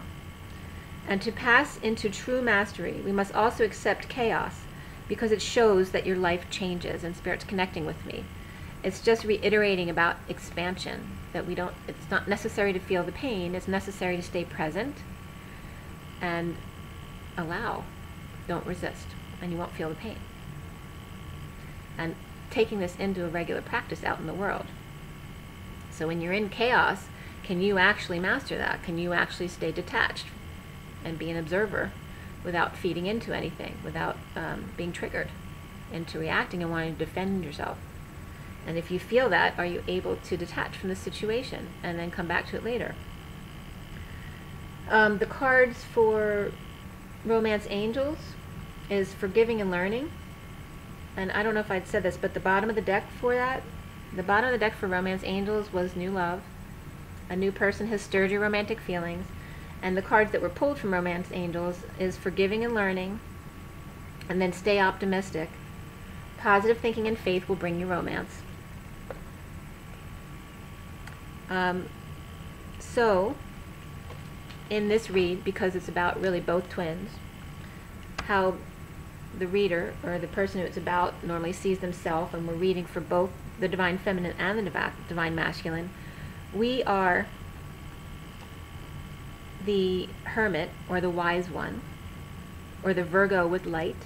And to pass into true mastery, we must also accept chaos, because it shows that your life changes and Spirit's connecting with me. It's just reiterating about expansion, that it's not necessary to feel the pain, it's necessary to stay present and allow. Don't resist, and you won't feel the pain. And taking this into a regular practice out in the world. So when you're in chaos, can you actually master that? Can you actually stay detached and be an observer without feeding into anything, without being triggered into reacting and wanting to defend yourself? And if you feel that, are you able to detach from the situation and then come back to it later? The cards for Romance Angels is Forgiving and Learning. And I don't know if I'd said this, but the bottom of the deck for that, the bottom of the deck for Romance Angels was New Love. A new person has stirred your romantic feelings. And the cards that were pulled from Romance Angels is Forgiving and Learning, and then Stay Optimistic. Positive thinking and faith will bring you romance. So, in this read, because it's about really both twins, how the reader, or the person who it's about, normally sees themselves, and we're reading for both the Divine Feminine and the Divine Masculine, we are the Hermit, or the Wise One, or the Virgo with light,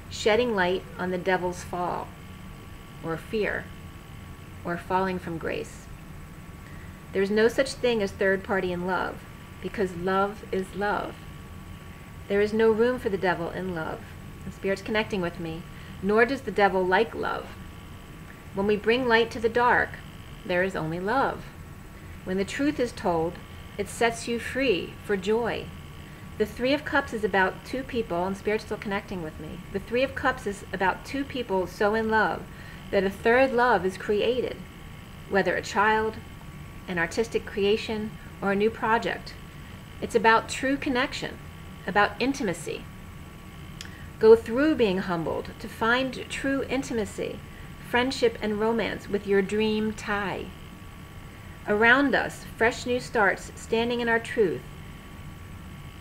shedding light on the devil's fall, or fear, or falling from grace. There's no such thing as third party in love, because love is love. There is no room for the devil in love. And Spirit's connecting with me, nor does the devil like love. When we bring light to the dark, there is only love. When the truth is told, it sets you free for joy. The Three of Cups is about two people, and Spirit's still connecting with me. The Three of Cups is about two people so in love that a third love is created, whether a child, an artistic creation, or a new project. It's about true connection, about intimacy. Go through being humbled to find true intimacy, friendship, and romance with your dream tie. Around us, fresh new starts, standing in our truth,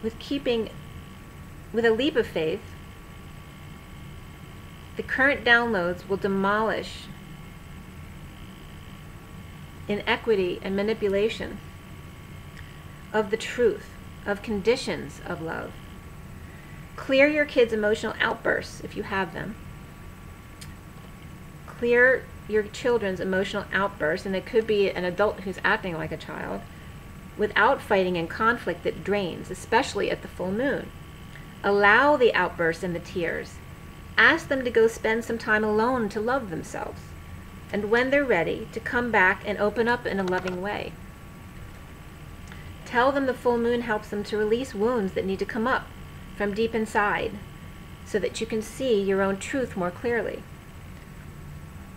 with a leap of faith. The current downloads will demolish inequity and manipulation of the truth, of conditions of love. Clear your kids' emotional outbursts if you have them. Clear your children's emotional outbursts, and it could be an adult who's acting like a child, without fighting and conflict that drains, especially at the full moon. Allow the outbursts and the tears. Ask them to go spend some time alone to love themselves. and when they're ready, to come back and open up in a loving way. Tell them the full moon helps them to release wounds that need to come up from deep inside so that you can see your own truth more clearly.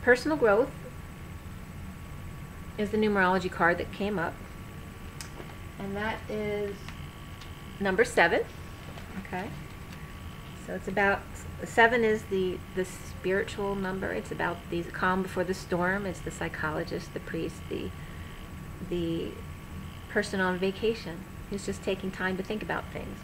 Personal growth is the numerology card that came up, and that is number 7. Okay, so it's about 7 is the spiritual number. It's about the calm before the storm. It's the psychologist, the priest, the person on vacation who's just taking time to think about things.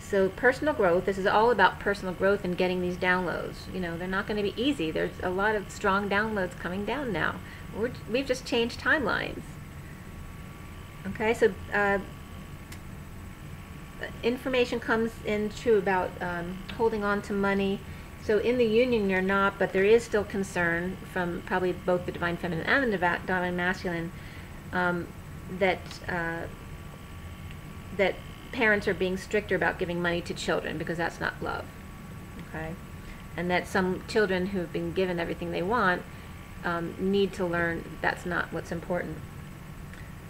So personal growth, this is all about personal growth and getting these downloads. You know, they're not going to be easy. There's a lot of strong downloads coming down now. We've just changed timelines. Okay, so information comes in too about holding on to money. So in the union you're not, but there is still concern from probably both the Divine Feminine and the Divine Masculine that parents are being stricter about giving money to children because that's not love. Okay, and that some children who've been given everything they want need to learn that's not what's important.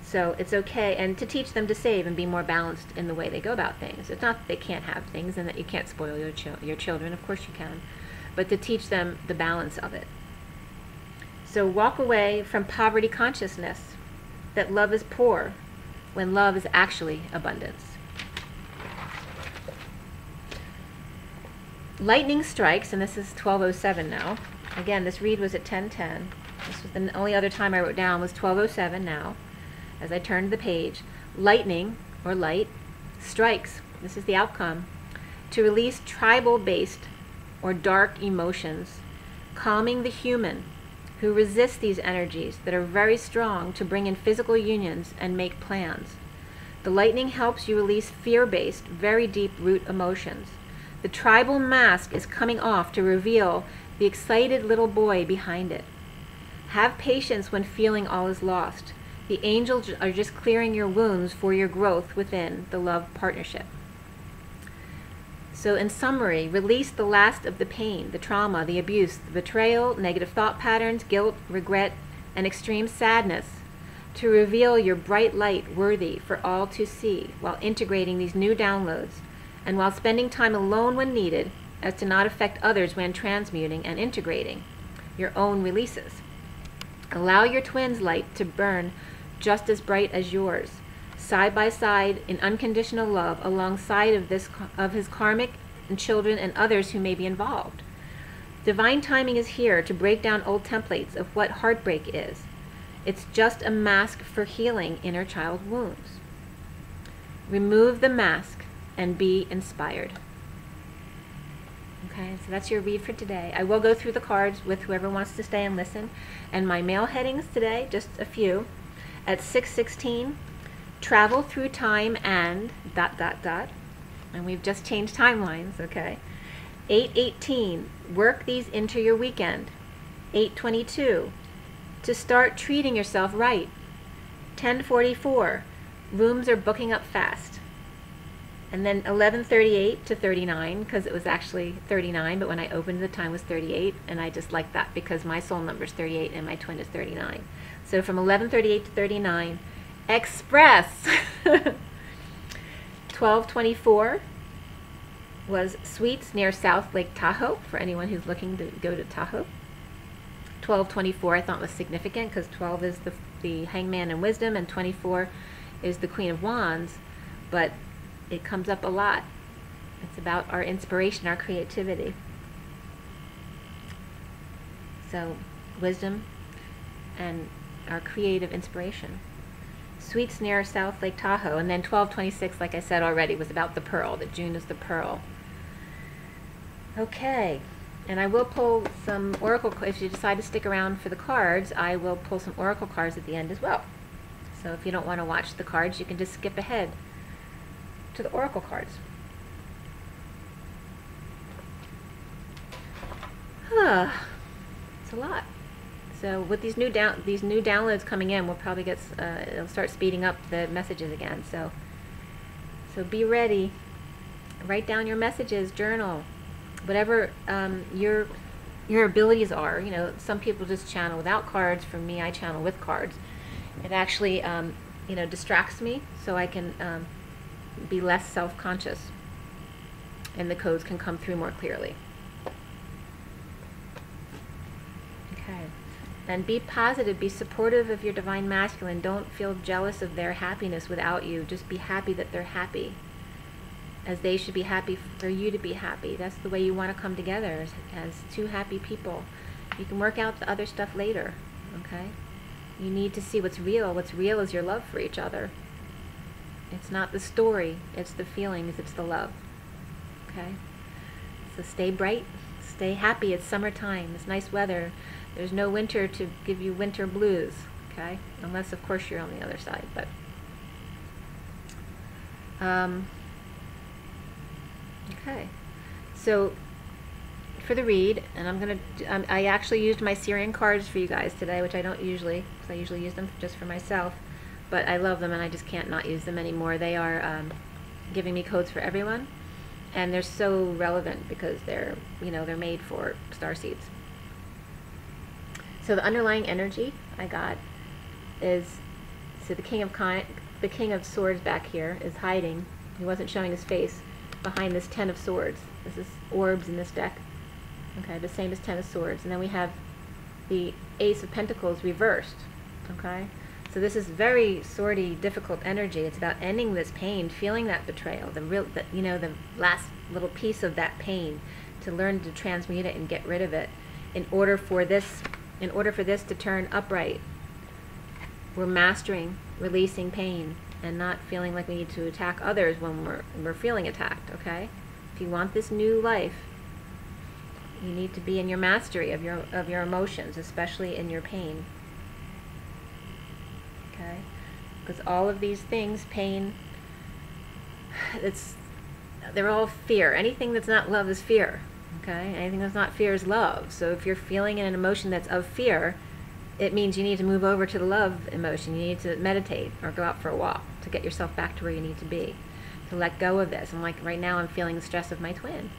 So it's okay, and to teach them to save and be more balanced in the way they go about things. It's not that they can't have things and that you can't spoil your children. Of course you can. But to teach them the balance of it. So walk away from poverty consciousness, that love is poor, when love is actually abundance. Lightning strikes, and this is 12:07 now. Again, this read was at 10:10. This was the only other time I wrote down was 12:07 now. As I turned the page, lightning, or light, strikes, this is the outcome, to release tribal-based or dark emotions, calming the human who resists these energies that are very strong to bring in physical unions and make plans. The lightning helps you release fear-based, very deep root emotions. The tribal mask is coming off to reveal the excited little boy behind it. Have patience when feeling all is lost. The angels are just clearing your wounds for your growth within the love partnership. So in summary, release the last of the pain, the trauma, the abuse, the betrayal, negative thought patterns, guilt, regret, and extreme sadness to reveal your bright light worthy for all to see while integrating these new downloads and while spending time alone when needed as to not affect others when transmuting and integrating your own releases. Allow your twin's light to burn just as bright as yours, side by side in unconditional love alongside of his karmic and children and others who may be involved. Divine timing is here to break down old templates of what heartbreak is. It's just a mask for healing inner child wounds. Remove the mask and be inspired. Okay, so that's your read for today. I will go through the cards with whoever wants to stay and listen. And my mail headings today, just a few. At 6:16, travel through time and ... And we've just changed timelines, okay? 8:18, work these into your weekend. 8:22, to start treating yourself right. 10:44, rooms are booking up fast. And then 11:38 to 39, because it was actually 39, but when I opened the time was 38, and I just like that because my soul number is 38 and my twin is 39. So from 11:38 to 39, express. 12:24 was suites near South Lake Tahoe, for anyone who's looking to go to Tahoe. 12:24 I thought was significant because 12 is the hangman and wisdom, and 24 is the Queen of Wands, but it comes up a lot. It's about our inspiration, our creativity. So wisdom and our creative inspiration. Suites near South Lake Tahoe. And then 12:26, like I said already, was about the pearl, that June is the pearl. Okay, and I will pull some oracle, if you decide to stick around for the cards, I will pull some oracle cards at the end as well. So if you don't want to watch the cards, you can just skip ahead to the oracle cards. It's a lot. So with these new downloads coming in, we'll probably get it'll start speeding up the messages again. So be ready. Write down your messages, journal, whatever you're your abilities are. You know, some people just channel without cards. For me, I channel with cards. It actually, you know, distracts me, so I can be less self-conscious, and the codes can come through more clearly. Okay. And be positive, be supportive of your divine masculine. Don't feel jealous of their happiness without you. Just be happy that they're happy, as they should be happy for you to be happy. That's the way you want to come together, as two happy people. You can work out the other stuff later, okay? You need to see what's real. What's real is your love for each other. It's not the story, it's the feelings, it's the love, okay? So stay bright, stay happy. It's summertime, it's nice weather. There's no winter to give you winter blues, okay? Unless, of course, you're on the other side, but... Okay, so for the read, and I'm going to, I actually used my Syrian cards for you guys today, which I don't usually, because I usually use them just for myself, but I love them and I just can't not use them anymore. They are giving me codes for everyone, and they're so relevant because they're, you know, they're made for starseeds. So the underlying energy I got is, so the King of Swords back here is hiding. He wasn't showing his face behind this 10 of Swords. This is orbs in this deck. Okay, the same as 10 of Swords. And then we have the Ace of Pentacles reversed. Okay, so this is very swordy, difficult energy. It's about ending this pain, feeling that betrayal, you know, the last little piece of that pain, to learn to transmute it and get rid of it. In order for this to turn upright, we're mastering releasing pain and not feeling like we need to attack others when we're feeling attacked, okay? If you want this new life, you need to be in your mastery of your emotions, especially in your pain. Okay? Because all of these things, pain, they're all fear. Anything that's not love is fear. Okay? Anything that's not fear is love. So if you're feeling an emotion that's of fear, it means you need to move over to the love emotion. You need to meditate or go out for a walk to get yourself back to where you need to be. To let go of this. And like right now I'm feeling the stress of my twin.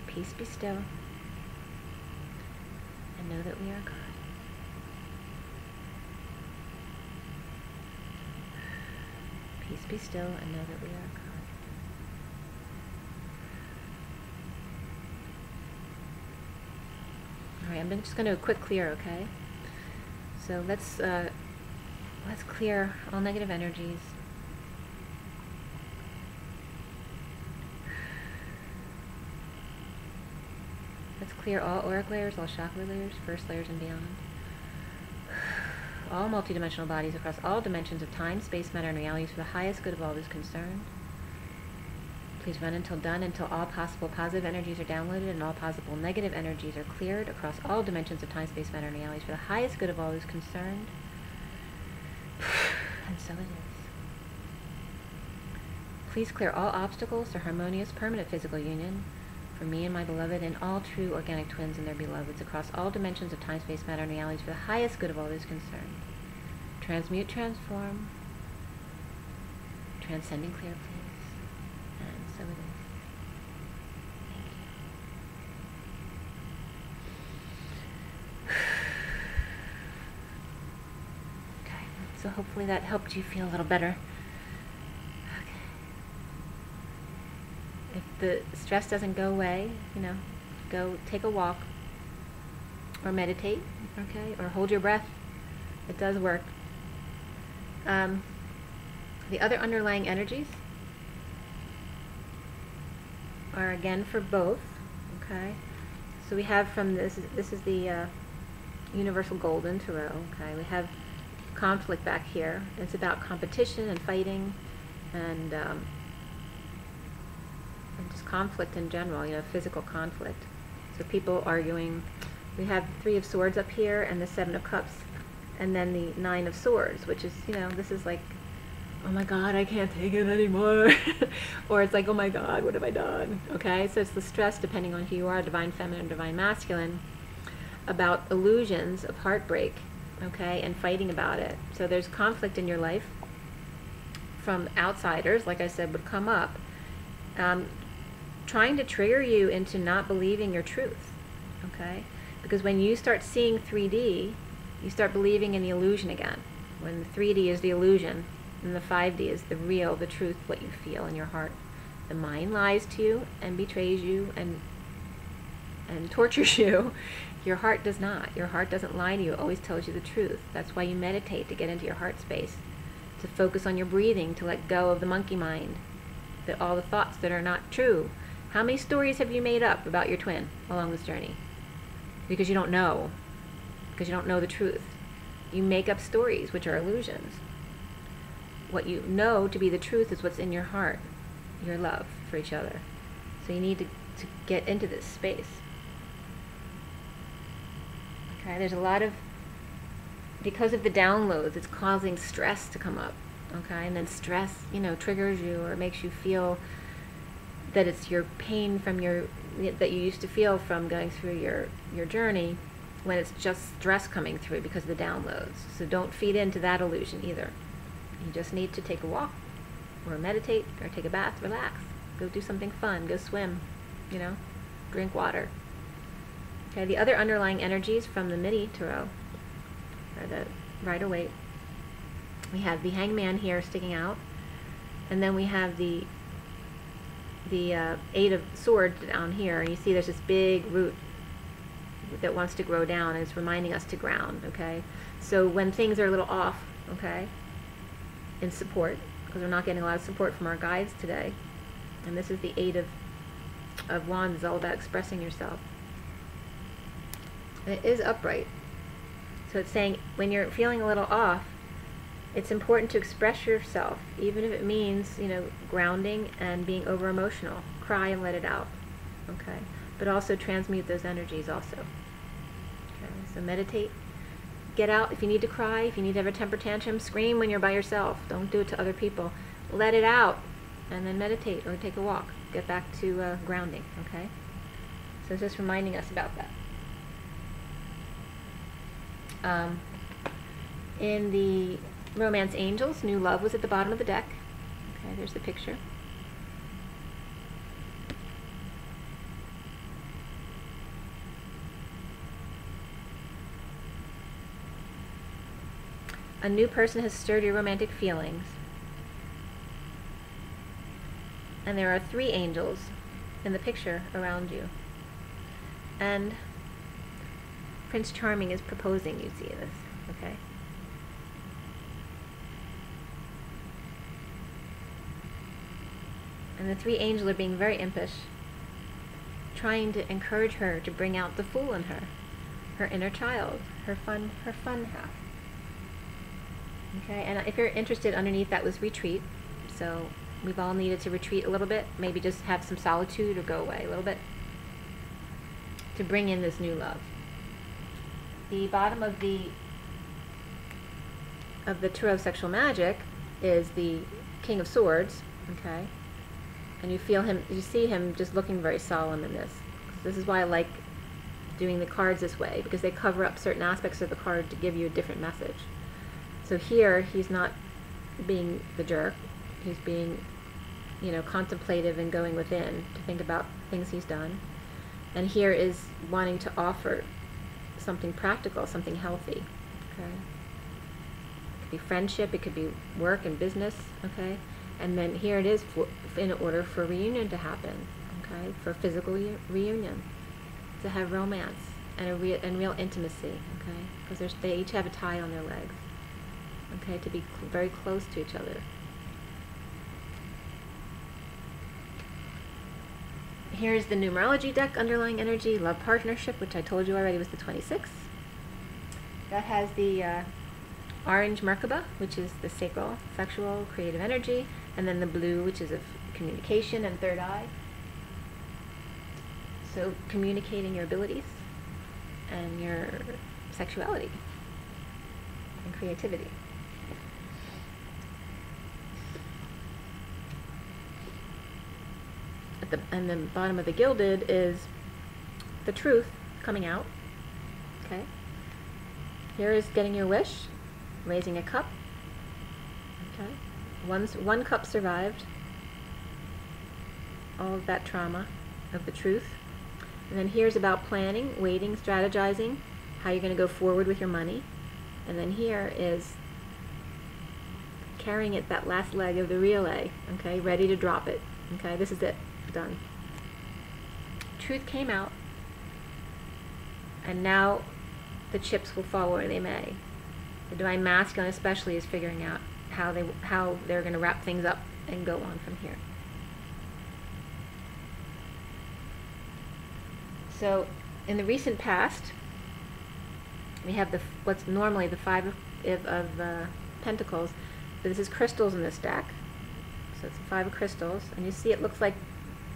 Peace be still. And know that we are God. Peace be still and know that we are God. Alright, I'm just going to do a quick clear, okay? So let's clear all negative energies. Let's clear all auric layers, all chakra layers, first layers and beyond. All multidimensional bodies across all dimensions of time, space, matter, and realities for the highest good of all those concerned. Please run until done, until all possible positive energies are downloaded and all possible negative energies are cleared across all dimensions of time, space, matter, and realities for the highest good of all those concerned. And so it is. Please clear all obstacles to harmonious, permanent physical union for me and my beloved and all true organic twins and their beloveds across all dimensions of time, space, matter, and realities for the highest good of all those concerned. Transmute, transform, transcending clear, please. And so it is. Thank you. Okay, so hopefully that helped you feel a little better. If the stress doesn't go away, you know, go take a walk or meditate, okay, or hold your breath. It does work. The other underlying energies are again for both, okay. So we have from this is the Universal Golden Tarot, okay. We have conflict back here. It's about competition and fighting and just conflict in general, you know, physical conflict. So people arguing. We have 3 of Swords up here and the 7 of Cups and then the 9 of Swords, which is, you know, this is like, oh my God, I can't take it anymore. Or it's like, oh my God, what have I done? Okay, so it's the stress, depending on who you are, divine feminine, divine masculine, about illusions of heartbreak, okay, and fighting about it. So there's conflict in your life from outsiders, like I said, would come up. trying to trigger you into not believing your truth, okay? Because when you start seeing 3D, you start believing in the illusion again. When the 3D is the illusion, and the 5D is the real, the truth, what you feel in your heart. The mind lies to you and betrays you and tortures you. Your heart does not. Your heart doesn't lie to you. It always tells you the truth. That's why you meditate, to get into your heart space, to focus on your breathing, to let go of the monkey mind, all the thoughts that are not true. How many stories have you made up about your twin along this journey? Because you don't know. Because you don't know the truth. You make up stories, which are illusions. What you know to be the truth is what's in your heart, your love for each other. So you need to get into this space. Okay, there's a lot of, because of the downloads, it's causing stress to come up. Okay, and then stress, triggers you or makes you feel that it's your pain from that you used to feel from going through your journey, when it's just stress coming through because of the downloads. So don't feed into that illusion either. You just need to take a walk, or meditate, or take a bath, relax, go do something fun, go swim, drink water. Okay, the other underlying energies from the mini tarot, or the Rider-Waite, we have the Hangman here sticking out, and then we have the Eight of Swords down here, and you see there's this big root that wants to grow down, and it's reminding us to ground, okay? So when things are a little off, okay, in support, because we're not getting a lot of support from our guides today, and this is the Eight of Wands, is all about expressing yourself. And it is upright. So it's saying when you're feeling a little off, it's important to express yourself, even if it means, grounding and being over emotional. Cry and let it out, okay? But also transmute those energies also. Okay, so meditate. Get out if you need to cry, if you need to have a temper tantrum, scream when you're by yourself. Don't do it to other people. Let it out, and then meditate or take a walk. Get back to grounding, okay? So it's just reminding us about that. In the Romance Angels, New Love was at the bottom of the deck. Okay, there's the picture. A new person has stirred your romantic feelings. And there are 3 angels in the picture around you. And Prince Charming is proposing, you see this, okay? And the 3 angels are being very impish, trying to encourage her to bring out the fool in her, her inner child, her fun half. Okay, and if you're interested, underneath that was retreat. So we've all needed to retreat a little bit, maybe just have some solitude or go away a little bit to bring in this new love. The bottom of the Tarot of Sexual Magic is the King of Swords, okay? And you feel him, you see him just looking very solemn in this. This is why I like doing the cards this way, because they cover up certain aspects of the card to give you a different message. So here, he's not being the jerk. He's being, contemplative and going within to think about things he's done. And here is wanting to offer something practical, something healthy, okay? It could be friendship, it could be work and business, okay? And then here it is in order for reunion to happen, okay? For physical reunion, to have romance and real intimacy, okay? Because they each have a tie on their legs, okay? To be very close to each other. Here's the Numerology deck, underlying energy, love partnership, which I told you already was the 26th. That has the orange Merkaba, which is the sacral, sexual, creative energy, and then the blue, which is of communication and third eye. So communicating your abilities and your sexuality and creativity. And the bottom of the gilded is the truth coming out. Okay. Here is getting your wish, raising a cup. Okay. One cup survived all of that trauma, of the truth. And then here's about planning, waiting, strategizing, how you're going to go forward with your money. And then here is carrying it, that last leg of the relay, okay, ready to drop it. Okay, this is it, done. Truth came out, and now the chips will fall where they may. The Divine Masculine especially is figuring out how they're going to wrap things up and go on from here. So in the recent past, we have what's normally the Five of Pentacles, but this is crystals in this deck. So it's the Five of Crystals, and you see it looks like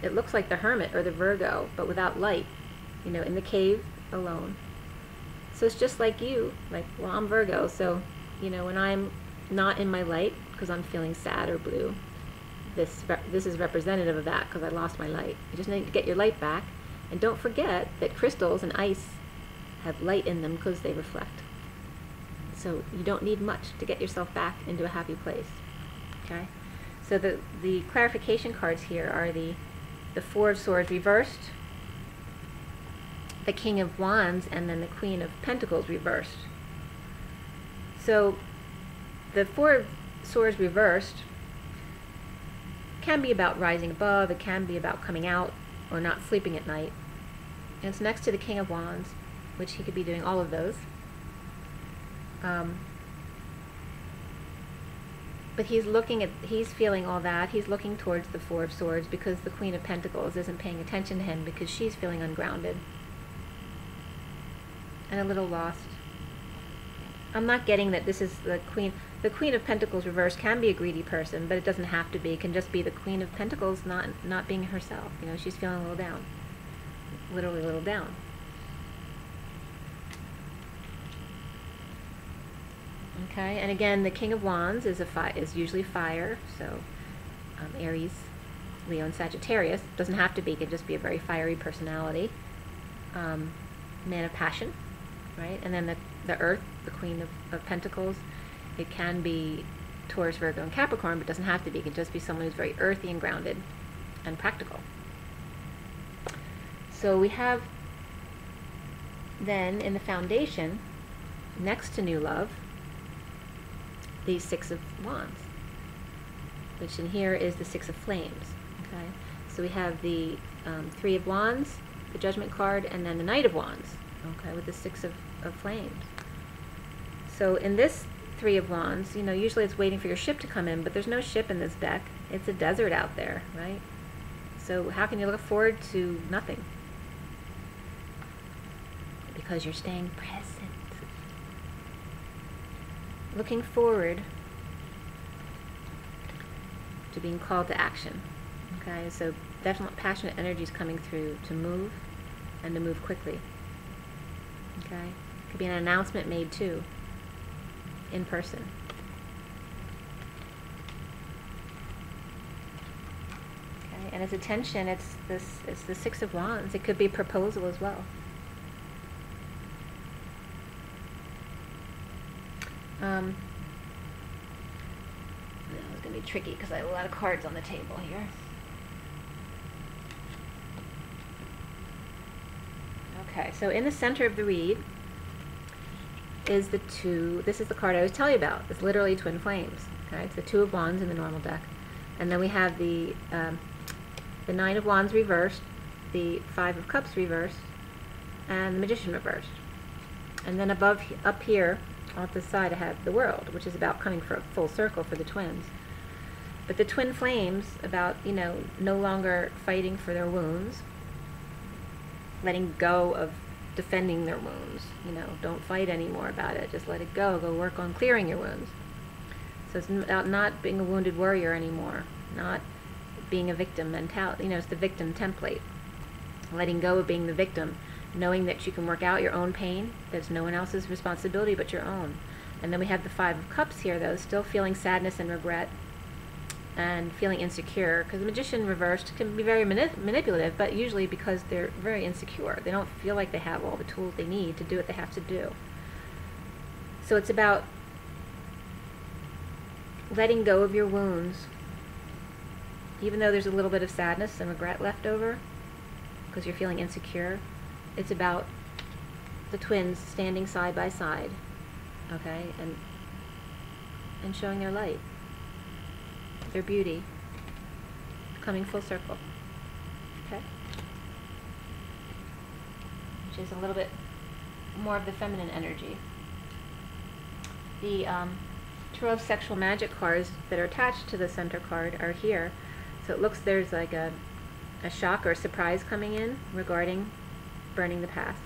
the Hermit or the Virgo, but without light, you know, in the cave alone. So it's just like you, like, well, I'm Virgo, so, you know, when I'm not in my light because I'm feeling sad or blue, this is representative of that, because I lost my light. You just need to get your light back, and don't forget that crystals and ice have light in them because they reflect. So you don't need much to get yourself back into a happy place. Okay? So the clarification cards here are the Four of Swords reversed, the King of Wands, and then the Queen of Pentacles reversed. So the Four of Swords reversed can be about rising above, it can be about coming out or not sleeping at night. And it's next to the King of Wands, which he could be doing all of those. But he's feeling all that. He's looking towards the Four of Swords because the Queen of Pentacles isn't paying attention to him because she's feeling ungrounded and a little lost. I'm not getting that this is the Queen. The Queen of Pentacles reversed can be a greedy person, but it doesn't have to be. It can just be the Queen of Pentacles not being herself. You know, she's feeling a little down. Literally a little down. Okay, and again, the King of Wands is usually fire, so Aries, Leo, and Sagittarius. Doesn't have to be, it could just be a very fiery personality. Man of passion, right? And then the Earth, the Queen of Pentacles, it can be Taurus, Virgo, and Capricorn, but doesn't have to be. It can just be someone who's very earthy and grounded and practical. So we have then in the foundation, next to new love, the Six of Wands, which in here is the Six of Flames. Okay, so we have the Three of Wands, the Judgment card, and then the Knight of Wands. Okay, with the Six of Flames. So in this Three of Wands, you know, usually it's waiting for your ship to come in, but there's no ship in this deck. It's a desert out there, right? So how can you look forward to nothing? Because you're staying present. Looking forward to being called to action. Okay, so definitely passionate energy is coming through to move and to move quickly. Okay, could be an announcement made too, in person. Okay, and its attention, it's the Six of Wands. It could be a proposal as well. This is going to be tricky because I have a lot of cards on the table here. Okay, so in the center of the read is this is the card I was telling you about. It's literally twin flames. Okay, it's the Two of Wands in the normal deck. And then we have the Nine of Wands reversed, the Five of Cups reversed, and the Magician reversed. And then up here, off the side, I have the World, which is about coming for a full circle for the twins. But the twin flames, about, you know, no longer fighting for their wounds, letting go of defending their wounds. You know, don't fight anymore about it. Just let it go. Go work on clearing your wounds. So it's about not being a wounded warrior anymore, not being a victim mentality. You know, it's the victim template. Letting go of being the victim, knowing that you can work out your own pain, that it's no one else's responsibility but your own. And then we have the Five of Cups here, though, still feeling sadness and regret and feeling insecure, because the Magician reversed can be very manipulative, but usually because they're very insecure. They don't feel like they have all the tools they need to do what they have to do. So it's about letting go of your wounds, even though there's a little bit of sadness and regret left over. because you're feeling insecure. It's about the twins standing side by side, okay, and showing their light, their beauty, coming full circle, okay? Which is a little bit more of the feminine energy. The Tarot of Sexual Magic cards that are attached to the center card are here. So it looks there's like a shock or a surprise coming in regarding burning the past.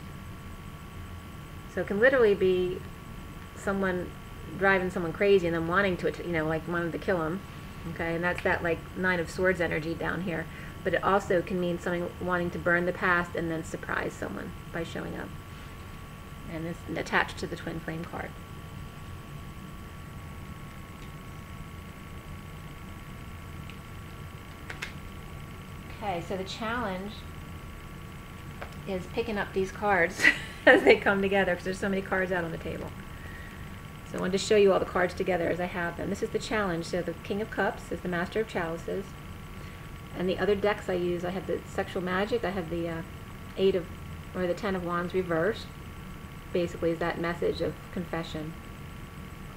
So it can literally be someone driving someone crazy and then wanting to, you know, like wanting to kill them. Okay, and that's that like Nine of Swords energy down here. But it also can mean something wanting to burn the past and then surprise someone by showing up. And it's attached to the Twin Flame card. Okay, so the challenge is picking up these cards as they come together, because there's so many cards out on the table. So I wanted to show you all the cards together as I have them. This is the challenge. So the King of Cups is the Master of Chalices. And the other decks I use, I have the Sexual Magic, I have the the Ten of Wands reversed. Basically is that message of confession.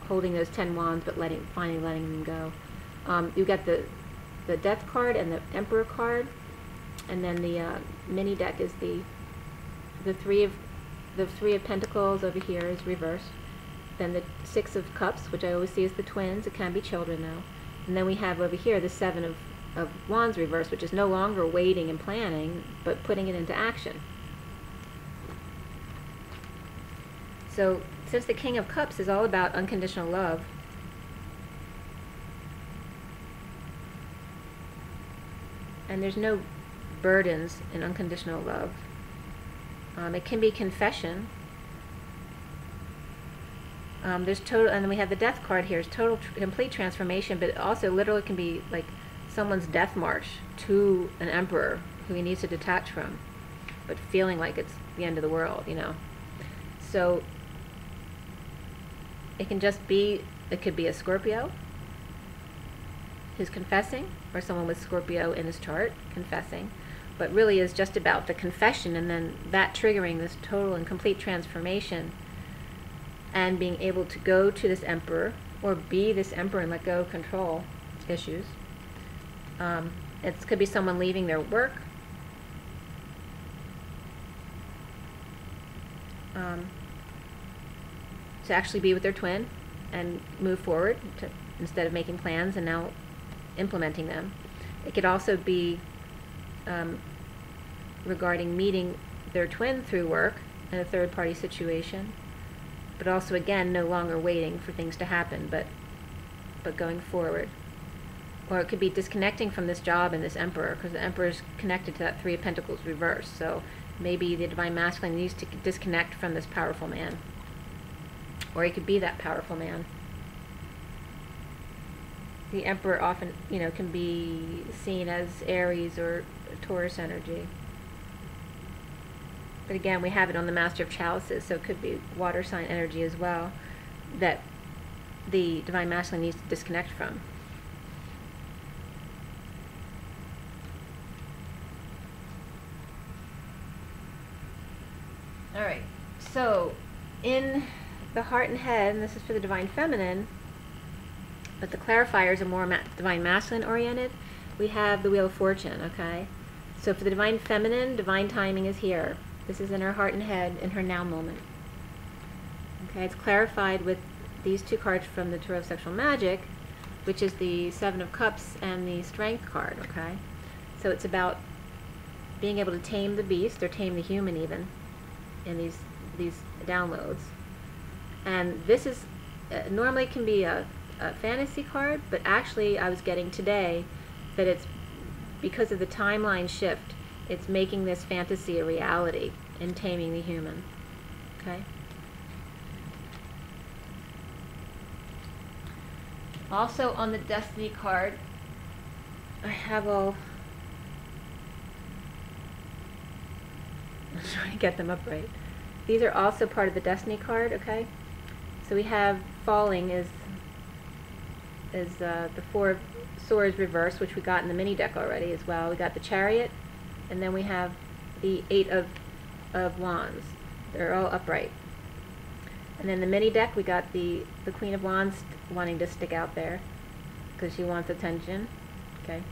Holding those 10 wands but finally letting them go. You got the Death card and the Emperor card. And then the mini deck is the three of Pentacles over here is reversed. Then the Six of Cups, which I always see as the twins. It can be children now. And then we have over here the Seven of Wands reversed, which is no longer waiting and planning, but putting it into action. So since the King of Cups is all about unconditional love, and there's no burdens in unconditional love, it can be confession. There's total, and then we have the Death card here. Is total, complete transformation, but it also literally can be like someone's death march to an emperor who he needs to detach from, but feeling like it's the end of the world, you know. So it can just be, it could be a Scorpio who's confessing, or someone with Scorpio in his chart confessing, but really is just about the confession and then that triggering this total and complete transformation and being able to go to this emperor or be this emperor and let go of control issues. It could be someone leaving their work, to actually be with their twin and move forward instead of making plans and now implementing them. It could also be regarding meeting their twin through work in a third-party situation, but also again no longer waiting for things to happen, but going forward. Or it could be disconnecting from this job and this emperor, because the emperor is connected to that Three of Pentacles reversed. So maybe the Divine Masculine needs to disconnect from this powerful man, or he could be that powerful man. The emperor often, you know, can be seen as Aries or Taurus energy. But again, we have it on the Master of Chalices, so it could be water sign energy as well that the Divine Masculine needs to disconnect from. Alright, so in the Heart and Head, and this is for the Divine Feminine, but the clarifiers are more Divine Masculine oriented, we have the Wheel of Fortune, okay? So for the Divine Feminine, Divine Timing is here. This is in her Heart and Head, in her now moment. Okay, it's clarified with these two cards from the Tarot of Sexual Magic, which is the Seven of Cups and the Strength card, okay? So it's about being able to tame the beast, or tame the human even, in these downloads. And this is, normally can be a fantasy card, but actually I was getting today that it's, because of the timeline shift, it's making this fantasy a reality in taming the human, okay? Also on the Destiny card, I have all, I'm trying to get them up right. These are also part of the Destiny card, okay? So we have Falling is the Four of Swords reversed, which we got in the mini deck already as well. We got the Chariot, and then we have the Eight of Wands. They're all upright. And then the mini deck, we got the Queen of Wands wanting to stick out there because she wants attention. Okay.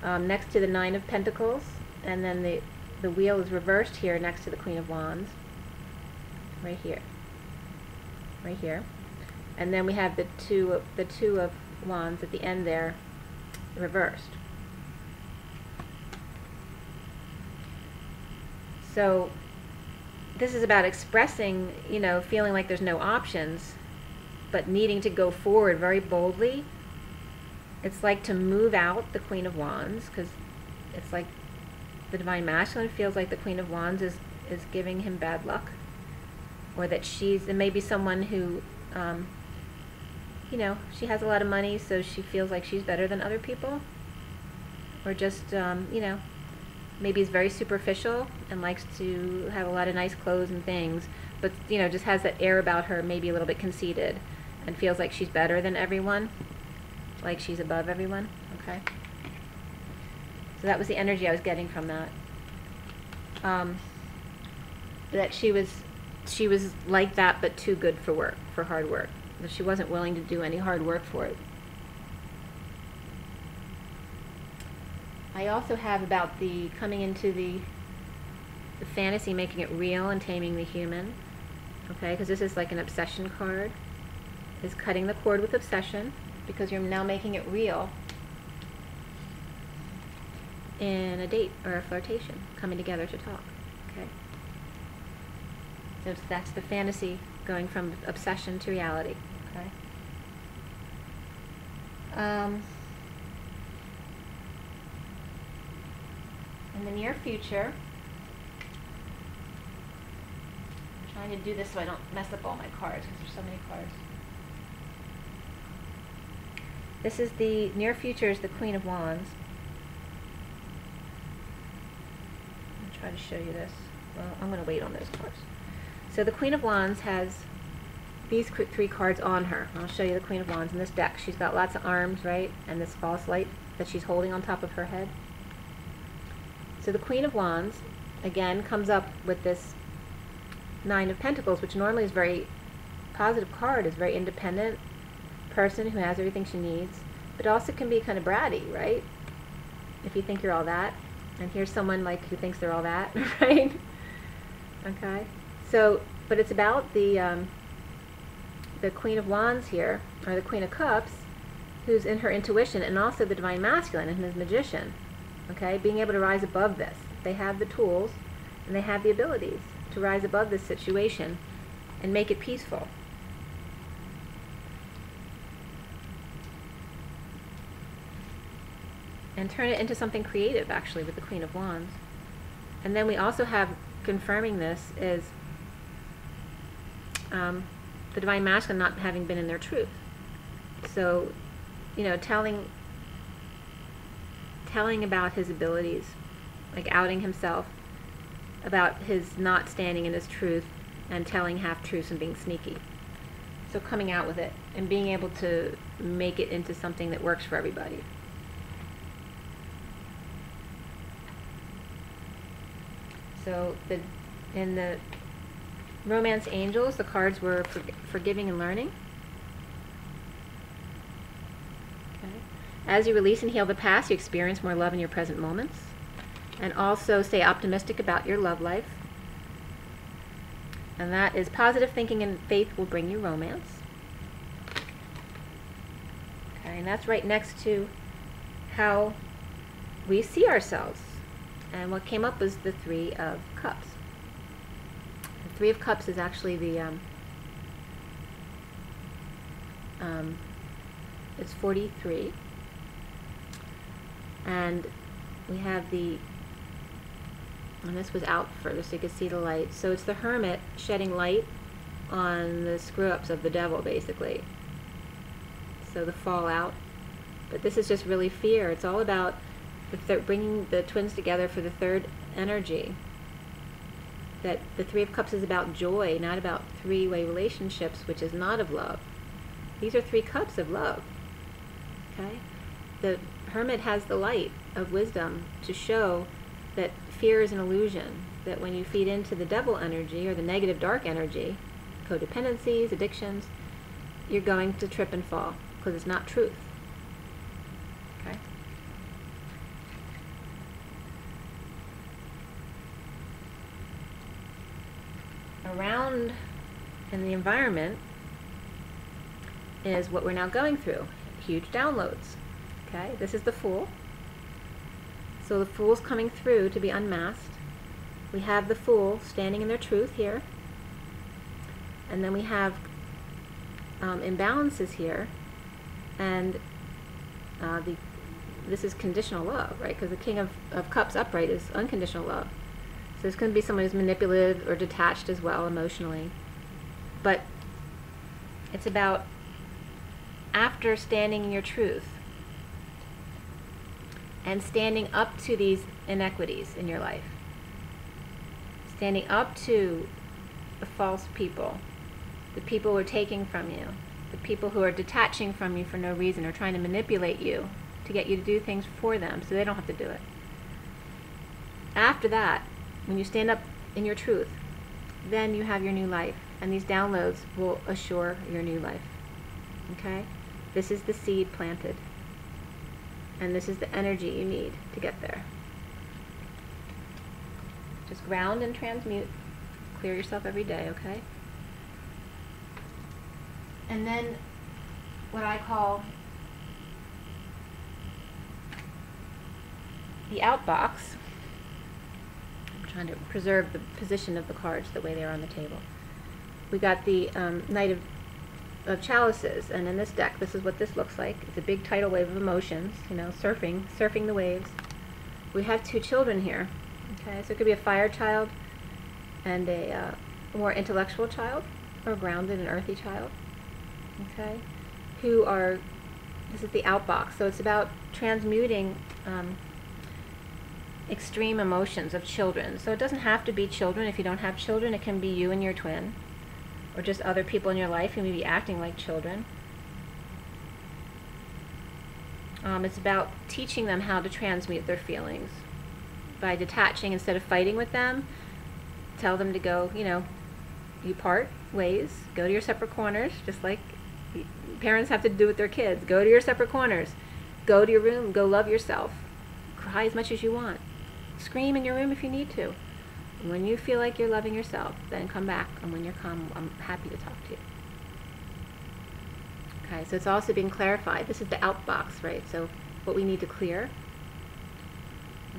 Next to the Nine of Pentacles, and then the wheel is reversed here next to the Queen of Wands. Right here. Right here. And then we have the two of Wands at the end there, reversed. So this is about expressing, you know, feeling like there's no options, but needing to go forward very boldly. It's like to move out the Queen of Wands, because it's like the Divine Masculine feels like the Queen of Wands is giving him bad luck, or that there may be someone who, you know, she has a lot of money, so she feels like she's better than other people, or just, you know, maybe is very superficial and likes to have a lot of nice clothes and things, but, you know, just has that air about her, maybe a little bit conceited, and feels like she's better than everyone, like she's above everyone. Okay. So that was the energy I was getting from that. That she was like that, but too good for hard work. That she wasn't willing to do any hard work for it. I also have about the coming into the fantasy, making it real and taming the human. Okay, because this is like an obsession card. Is cutting the cord with obsession, because you're now making it real in a date or a flirtation, coming together to talk. Okay. So that's the fantasy, going from obsession to reality. Okay. In the near future, I'm trying to do this so I don't mess up all my cards, because there's so many cards. This is the near future, is the Queen of Wands. I'll try to show you this. Well, I'm going to wait on those cards. So the Queen of Wands has these three cards on her. I'll show you the Queen of Wands in this deck. She's got lots of arms, right? And this false light that she's holding on top of her head. So the Queen of Wands, again, comes up with this Nine of Pentacles, which normally is a very positive card, is very independent person who has everything she needs, but also can be kind of bratty, right? If you think you're all that, and here's someone like who thinks they're all that, right? Okay. So, but it's about the Queen of Wands here, or the Queen of Cups, who's in her intuition, and also the Divine Masculine and his magician. Okay, being able to rise above this. They have the tools, and they have the abilities to rise above this situation and make it peaceful. And turn it into something creative, actually, with the Queen of Wands. And then we also have, confirming this, is the Divine Masculine not having been in their truth. So, you know, telling about his abilities, like outing himself about his not standing in his truth and telling half-truths and being sneaky. So coming out with it and being able to make it into something that works for everybody. So in the Romance Angels, the cards were forgiving and learning. As you release and heal the past, you experience more love in your present moments. And also stay optimistic about your love life. And that is positive thinking and faith will bring you romance. Okay, and that's right next to how we see ourselves. And what came up was the Three of Cups. The Three of Cups is actually the, it's 43. And we have and this was out further so you could see the light. So it's the Hermit shedding light on the screw-ups of the devil, basically. So the fallout. But this is just really fear. It's all about bringing the twins together for the third energy. That the Three of Cups is about joy, not about three-way relationships, which is not of love. These are three cups of love. Okay? The Hermit has the light of wisdom to show that fear is an illusion, that when you feed into the devil energy or the negative dark energy, codependencies, addictions, you're going to trip and fall because it's not truth. Okay? Around in the environment is what we're now going through. Huge downloads. Okay? This is the Fool. So the Fool's coming through to be unmasked. We have the Fool standing in their truth here. And then we have imbalances here. And this is conditional love, right? Because the King of Cups upright is unconditional love. So there's going to be someone who's manipulative or detached as well emotionally. But it's about after standing in your truth and standing up to these inequities in your life, standing up to the false people, the people who are taking from you, the people who are detaching from you for no reason or trying to manipulate you to get you to do things for them so they don't have to do it. After that, when you stand up in your truth, then you have your new life, and these downloads will assure your new life. Okay? This is the seed planted, and this is the energy you need to get there. Just ground and transmute. Clear yourself every day, okay? And then what I call the outbox. I'm trying to preserve the position of the cards the way they are on the table. We got the Knight of Chalices, and in this deck, this is what this looks like. It's a big tidal wave of emotions, you know, surfing the waves. We have two children here, okay? So it could be a fire child and a more intellectual child, or grounded and earthy child, okay? Who are, this is the outbox, so it's about transmuting extreme emotions of children. So it doesn't have to be children. If you don't have children, it can be you and your twin, or just other people in your life who may be acting like children. It's about teaching them how to transmute their feelings by detaching instead of fighting with them. Tell them to go, you know, you part ways, go to your separate corners, just like parents have to do with their kids. Go to your separate corners. Go to your room, go love yourself. Cry as much as you want. Scream in your room if you need to. When you feel like you're loving yourself, then come back, and when you're calm, I'm happy to talk to you. Okay, so it's also being clarified. This is the outbox, right? So what we need to clear.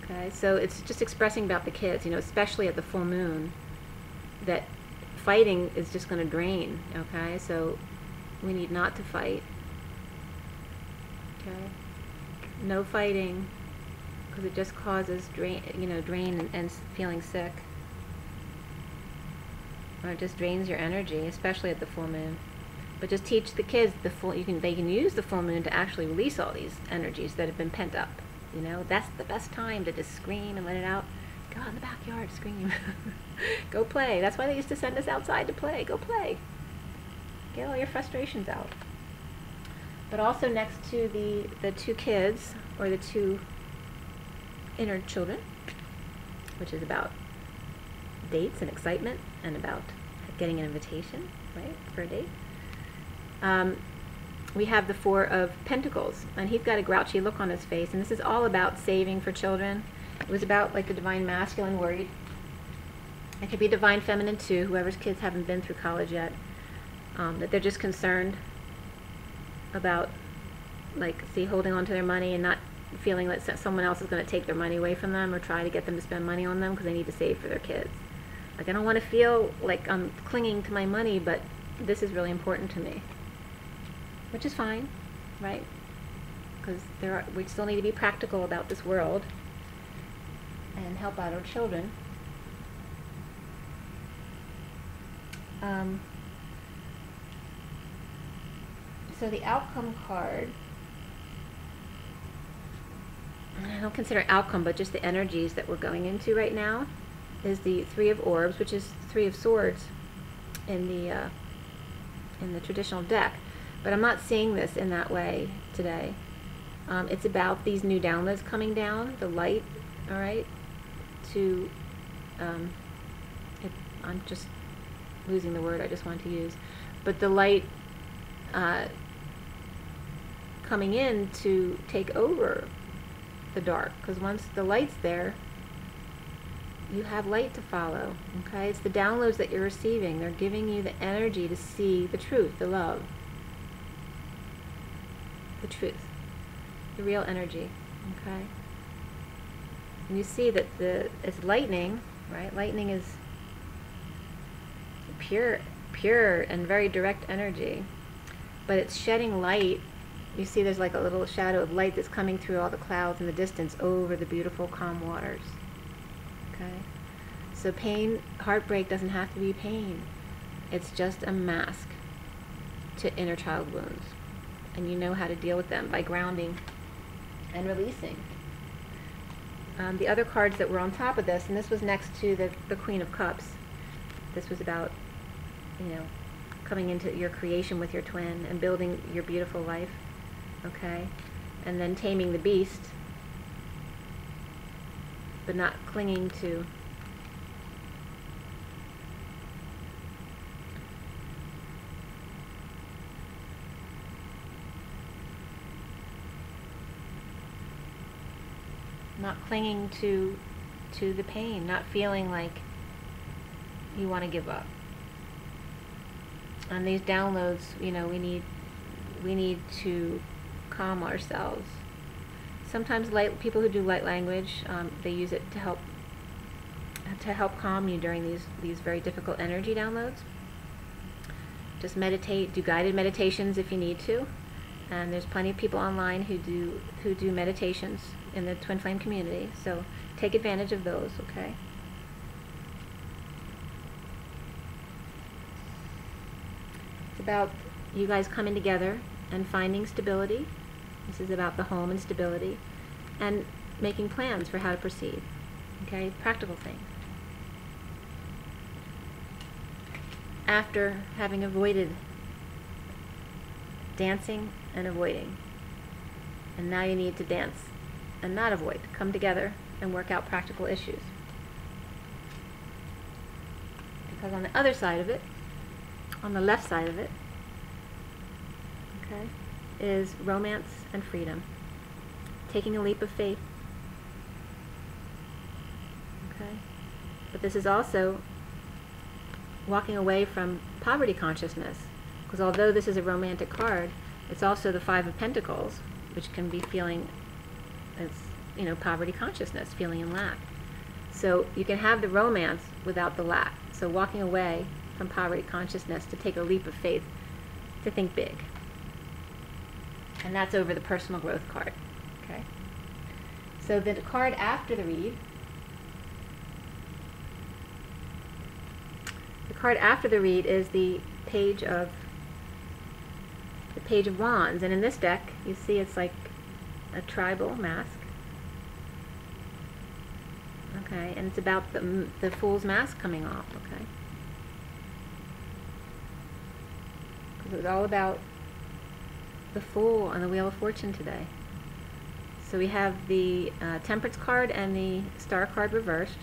Okay, so it's just expressing about the kids, you know, especially at the full moon, that fighting is just going to drain, okay? So we need not to fight. Okay? No fighting, because it just causes drain, you know, drain and feeling sick. Or it just drains your energy, especially at the full moon. But just teach the kids they can use the full moon to actually release all these energies that have been pent up. You know, that's the best time to just scream and let it out. Go out in the backyard, scream. Go play. That's why they used to send us outside to play. Go play. Get all your frustrations out. But also next to the two kids, or the two inner children, which is about dates and excitement and about getting an invitation, right, for a date. We have the Four of Pentacles, and he's got a grouchy look on his face, and this is all about saving for children. It was about like the Divine Masculine worried. It could be Divine Feminine too, whoever's kids haven't been through college yet, that they're just concerned about, like, holding on to their money and not feeling that someone else is going to take their money away from them or try to get them to spend money on them because they need to save for their kids. Like, I don't want to feel like I'm clinging to my money, but this is really important to me. Which is fine, right? Because we still need to be practical about this world and help out our children. So the outcome card, I don't consider outcome, but just the energies that we're going into right now, is the Three of Orbs, which is Three of Swords in the traditional deck. But I'm not seeing this in that way today. It's about these new downloads coming down, the light, all right? to, I'm just losing the word I just wanted to use, but the light coming in to take over the dark, because once the light's there, you have light to follow. Okay, it's the downloads that you're receiving. They're giving you the energy to see the truth, the love, the truth, the real energy. Okay, and you see that it's lightning, right? Lightning is pure and very direct energy, but it's shedding light. You see there's like a little shadow of light that's coming through all the clouds in the distance over the beautiful calm waters. Okay, so pain, heartbreak doesn't have to be pain. It's just a mask to inner child wounds, and you know how to deal with them by grounding and releasing. The other cards that were on top of this, and this was next to the Queen of Cups. This was about, you know, coming into your creation with your twin and building your beautiful life. Okay, and then taming the beast, but not clinging to the pain, not feeling like you want to give up. And these downloads, you know, we need to calm ourselves. Sometimes people who do light language, they use it to help calm you during these very difficult energy downloads. Just meditate, do guided meditations if you need to, and there's plenty of people online who do meditations in the twin flame community. So take advantage of those. Okay. It's about you guys coming together and finding stability. This is about the home and stability, and making plans for how to proceed. Okay, practical thing. After having avoided dancing and avoiding, and now you need to dance and not avoid. Come together and work out practical issues. Because on the other side of it, on the left side of it, okay, is romance and freedom. Taking a leap of faith. Okay? But this is also walking away from poverty consciousness. Because although this is a romantic card, it's also the Five of Pentacles, which can be feeling as, you know, poverty consciousness, feeling in lack. So you can have the romance without the lack. So walking away from poverty consciousness to take a leap of faith, to think big. And that's over the personal growth card. Okay. So the card after the read, is the Page of Wands, and in this deck, you see it's like a tribal mask. Okay, and it's about the Fool's mask coming off. Okay, because it's all about the Fool on the Wheel of Fortune today. So we have the Temperance card and the Star card reversed,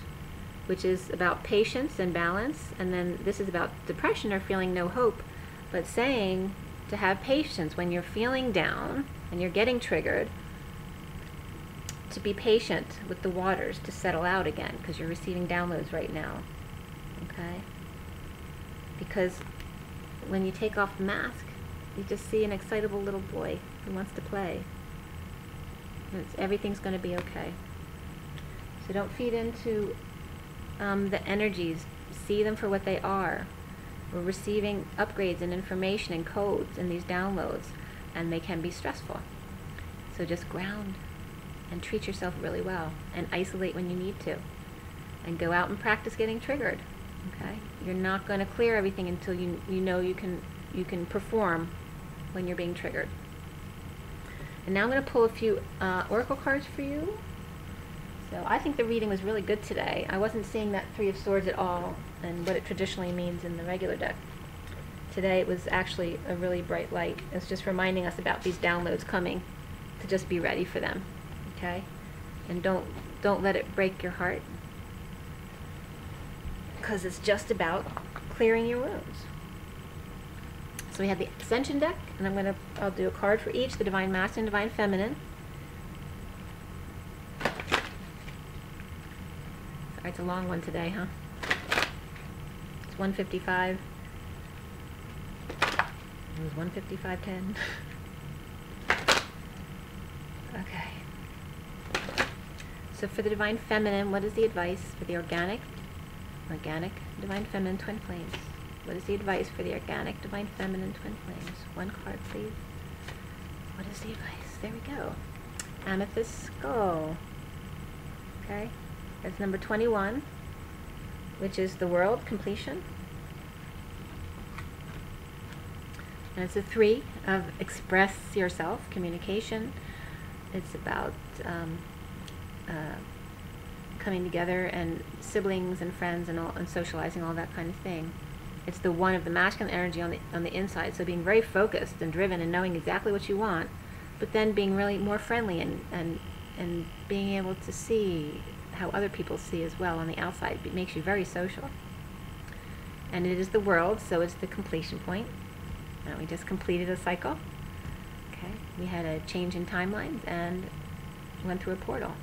which is about patience and balance, and then this is about depression or feeling no hope, but saying to have patience when you're feeling down and you're getting triggered, to be patient with the waters to settle out again, because you're receiving downloads right now. Okay? Because when you take off the mask, you just see an excitable little boy who wants to play. Everything's going to be okay. So don't feed into the energies. See them for what they are. We're receiving upgrades and information and codes in these downloads, and they can be stressful. So just ground and treat yourself really well, and isolate when you need to, and go out and practice getting triggered. Okay? You're not going to clear everything until you know you can perform when you're being triggered. And now I'm going to pull a few oracle cards for you. So I think the reading was really good today. I wasn't seeing that Three of Swords at all and what it traditionally means in the regular deck. Today it was actually a really bright light. It's just reminding us about these downloads coming, to just be ready for them. Okay? And don't let it break your heart. because it's just about clearing your wounds. So we have the Ascension deck, and I'll do a card for each, the Divine Masculine and Divine Feminine. Sorry, it's a long one today, huh? It's 1:55. It was 1:55:10. Okay. So for the Divine Feminine, what is the advice for the organic, Divine Feminine Twin Flames? What is the advice for the organic, Divine Feminine Twin Flames? One card, please. What is the advice? There we go. Amethyst Skull. Okay. That's number 21, which is the world, completion. And it's a 3 of express yourself, communication. It's about coming together and siblings and friends and all, and socializing, all that kind of thing. It's the 1 of the masculine energy on the inside, so being very focused and driven and knowing exactly what you want, but then being really more friendly and being able to see how other people see as well on the outside. It makes you very social. And it is the world, so it's the completion point. Now we just completed a cycle. Okay, we had a change in timelines and went through a portal.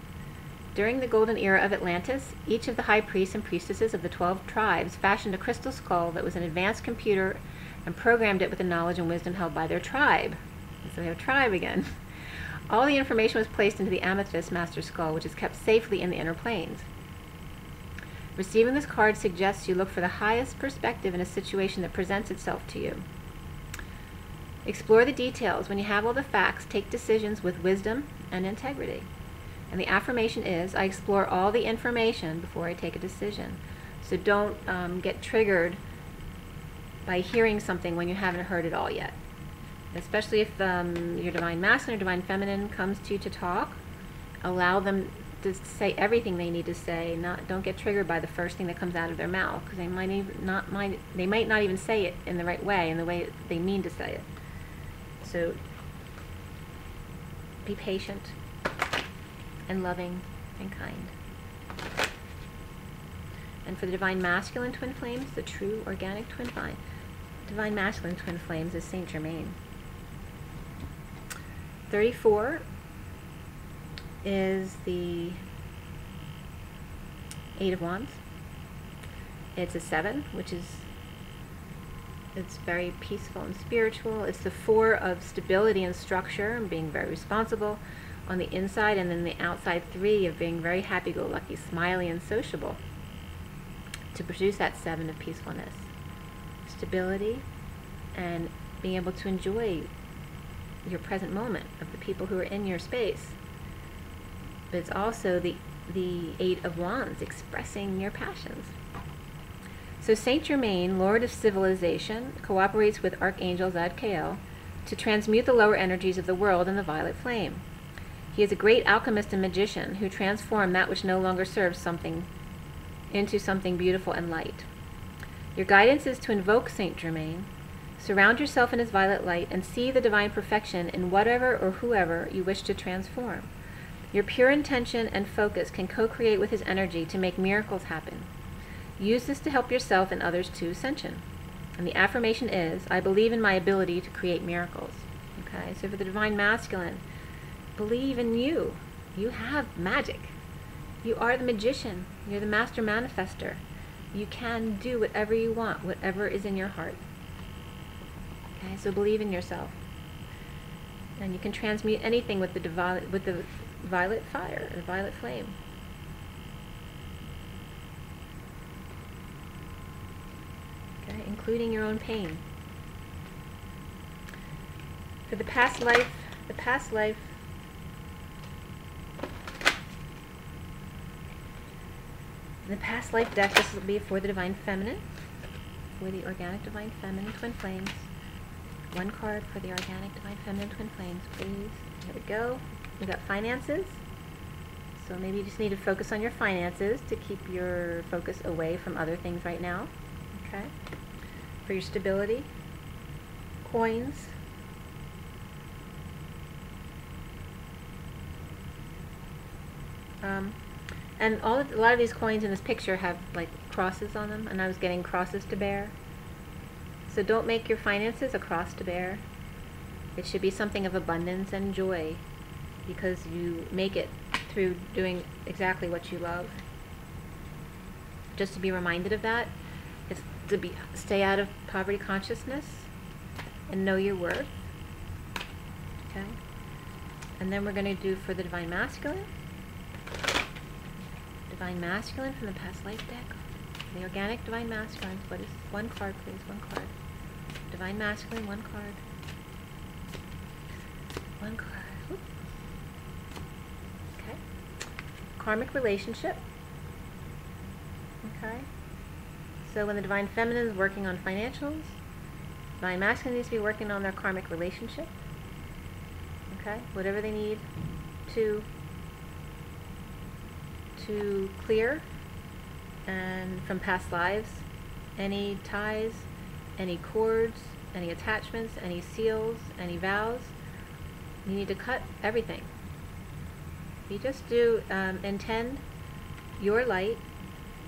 During the golden era of Atlantis, each of the high priests and priestesses of the 12 tribes fashioned a crystal skull that was an advanced computer and programmed it with the knowledge and wisdom held by their tribe. So we have tribe again. All the information was placed into the Amethyst Master Skull, which is kept safely in the inner planes. Receiving this card suggests you look for the highest perspective in a situation that presents itself to you. Explore the details. When you have all the facts, take decisions with wisdom and integrity. And the affirmation is, I explore all the information before I take a decision. So don't get triggered by hearing something when you haven't heard it all yet. Especially if your Divine Masculine or Divine Feminine comes to you to talk, allow them to say everything they need to say. Don't get triggered by the first thing that comes out of their mouth, because they might not even say it in the right way, in the way they mean to say it. So be patient and loving and kind. And for the Divine Masculine Twin Flames, the true organic Divine Masculine Twin Flames is Saint Germain. 34 is the 8 of Wands. It's a 7, which is, it's very peaceful and spiritual. It's the 4 of stability and structure and being very responsible on the inside, and then the outside 3 of being very happy-go-lucky, smiley, and sociable, to produce that 7 of peacefulness, stability, and being able to enjoy your present moment of the people who are in your space. But it's also the 8 of Wands, expressing your passions. So Saint Germain, Lord of Civilization, cooperates with Archangel Zadkiel to transmute the lower energies of the world in the violet flame. He is a great alchemist and magician who transformed that which no longer serves something into something beautiful and light. Your guidance is to invoke Saint Germain, surround yourself in his violet light, and see the divine perfection in whatever or whoever you wish to transform. Your pure intention and focus can co-create with his energy to make miracles happen. Use this to help yourself and others to ascension. And the affirmation is, I believe in my ability to create miracles. Okay, so for the Divine Masculine, believe in you. You have magic. You are the magician. You're the master manifester. You can do whatever you want, whatever is in your heart. Okay, so believe in yourself. And you can transmute anything with the violet fire, the violet flame. Okay, including your own pain. For the past life, the past life deck, this will be for the Divine Feminine, for the organic Divine Feminine Twin Flames. One card for the organic Divine Feminine Twin Flames, please. Here we go. We got finances. So maybe you just need to focus on your finances to keep your focus away from other things right now. Okay. For your stability, coins. And a lot of these coins in this picture have like crosses on them, and I was getting crosses to bear. So don't make your finances a cross to bear. It should be something of abundance and joy, because you make it through doing exactly what you love. Just to be reminded of that, is to stay out of poverty consciousness and know your worth. Okay? And then we're going to do for the Divine Masculine. Divine Masculine from the past life deck. The organic Divine Masculine. What is one card, please? One card. Divine Masculine, one card. One card. Whoop. Okay. Karmic relationship. Okay. So when the Divine Feminine is working on financials, Divine Masculine needs to be working on their karmic relationship. Okay. Whatever they need to clear, and from past lives, any ties, any cords, any attachments, any seals, any vows, you need to cut everything. You just do intend your light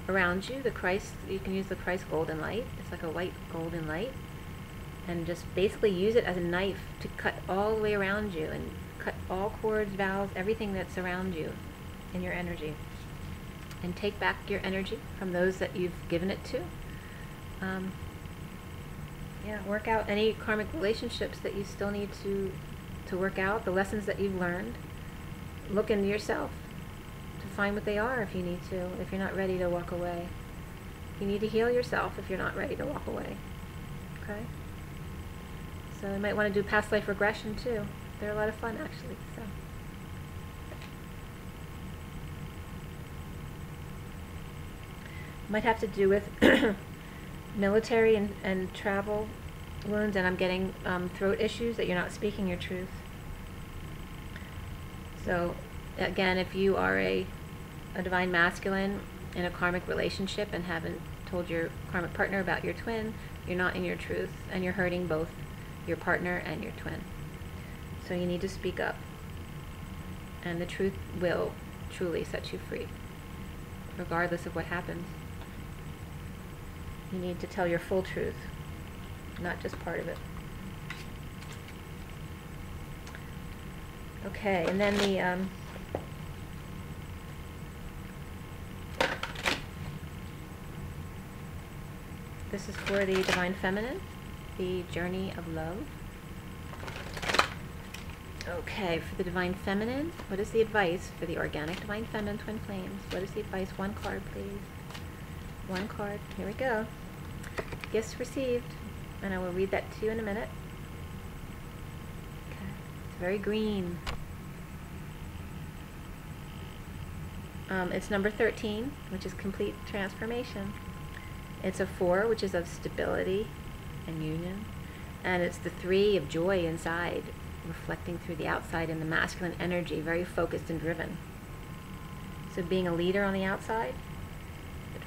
around you, the Christ, you can use the Christ golden light, it's like a white golden light, and just basically use it as a knife to cut all the way around you, and cut all cords, vows, everything that's around you in your energy. And take back your energy from those that you've given it to. Yeah, work out any karmic relationships that you still need to work out, the lessons that you've learned. Look into yourself to find what they are if you need to, if you're not ready to walk away. You need to heal yourself if you're not ready to walk away. Okay? So you might want to do past life regression too. They're a lot of fun actually. So. Might have to do with military and travel wounds, and I'm getting throat issues that you're not speaking your truth. So again, if you are a Divine Masculine in a karmic relationship and haven't told your karmic partner about your twin, you're not in your truth, and you're hurting both your partner and your twin. So you need to speak up, and the truth will truly set you free, regardless of what happens. You need to tell your full truth, not just part of it. Okay, and then this is for the Divine Feminine, the Journey of Love. Okay, for the Divine Feminine, what is the advice for the organic Divine Feminine Twin Flames? What is the advice? One card, please. One card. Here we go. Gifts received, and I will read that to you in a minute. Okay. It's very green. It's number 13, which is complete transformation. It's a 4, which is of stability and union, and it's the 3 of joy inside, reflecting through the outside in the masculine energy, very focused and driven. So being a leader on the outside,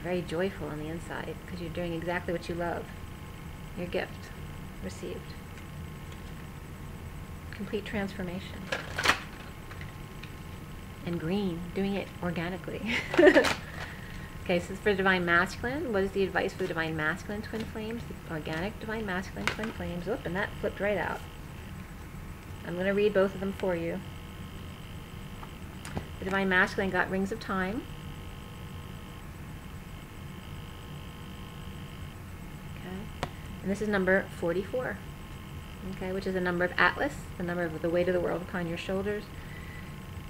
very joyful on the inside, because you're doing exactly what you love. Your gift received. Complete transformation. And green, doing it organically. Okay, so for the Divine Masculine, what is the advice for the Divine Masculine Twin Flames? The organic Divine Masculine Twin Flames. Oop, and that flipped right out. I'm going to read both of them for you. The Divine Masculine got Rings of Time. And this is number 44, okay, which is the number of Atlas, the number of the weight of the world upon your shoulders.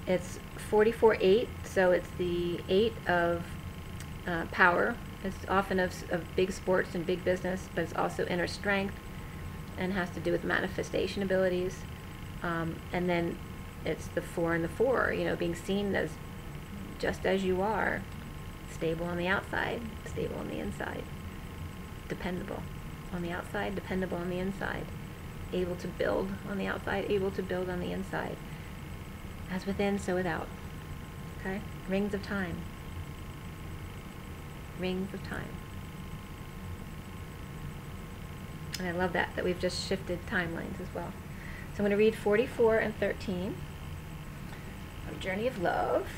It's 44-8, so it's the 8 of power. It's often of big sports and big business, but it's also inner strength and has to do with manifestation abilities. And then it's the 4 and the 4, you know, being seen as just as you are, stable on the outside, stable on the inside, dependable on the outside, dependable on the inside, able to build on the outside, able to build on the inside. As within, so without. Okay? Rings of time. Rings of time. And I love that we've just shifted timelines as well. So I'm going to read 44 and 13 of Journey of Love.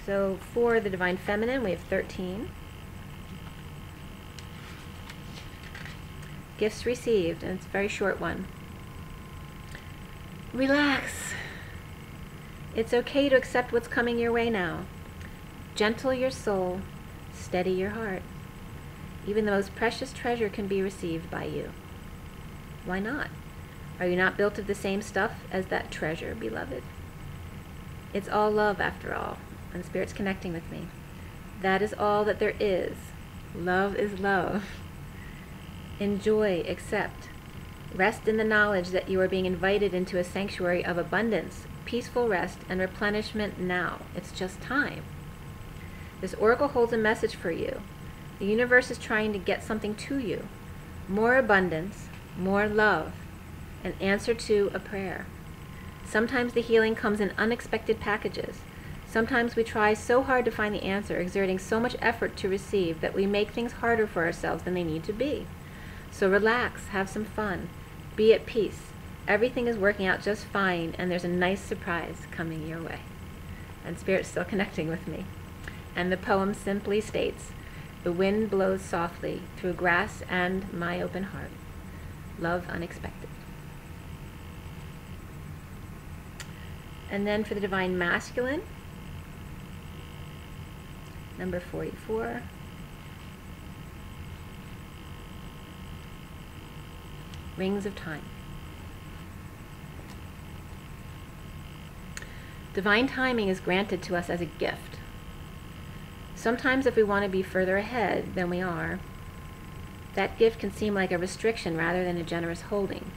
So for the Divine Feminine, we have 13. Gifts received, and it's a very short one. Relax. It's okay to accept what's coming your way now. Gentle your soul, steady your heart. Even the most precious treasure can be received by you. Why not? Are you not built of the same stuff as that treasure, beloved? It's all love after all, and Spirit's connecting with me. That is all that there is. Love is love. Enjoy, accept. Rest in the knowledge that you are being invited into a sanctuary of abundance, peaceful rest, and replenishment now. It's just time. This oracle holds a message for you. The universe is trying to get something to you. More abundance, more love, an answer to a prayer. Sometimes the healing comes in unexpected packages. Sometimes we try so hard to find the answer, exerting so much effort to receive, that we make things harder for ourselves than they need to be. So relax, have some fun, be at peace. Everything is working out just fine, and there's a nice surprise coming your way. And Spirit's still connecting with me. And the poem simply states, the wind blows softly through grass and my open heart. Love unexpected. And then for the Divine Masculine, number 44. Rings of Time. Divine timing is granted to us as a gift. Sometimes if we want to be further ahead than we are, that gift can seem like a restriction rather than a generous holding.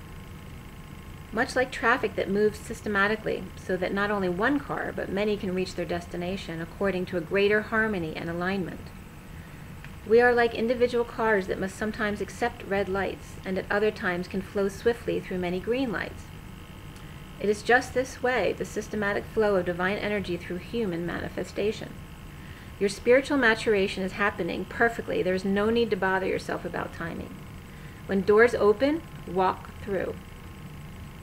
Much like traffic that moves systematically so that not only one car, but many can reach their destination according to a greater harmony and alignment. We are like individual cars that must sometimes accept red lights and at other times can flow swiftly through many green lights. It is just this way, the systematic flow of divine energy through human manifestation. Your spiritual maturation is happening perfectly. There is no need to bother yourself about timing. When doors open, walk through.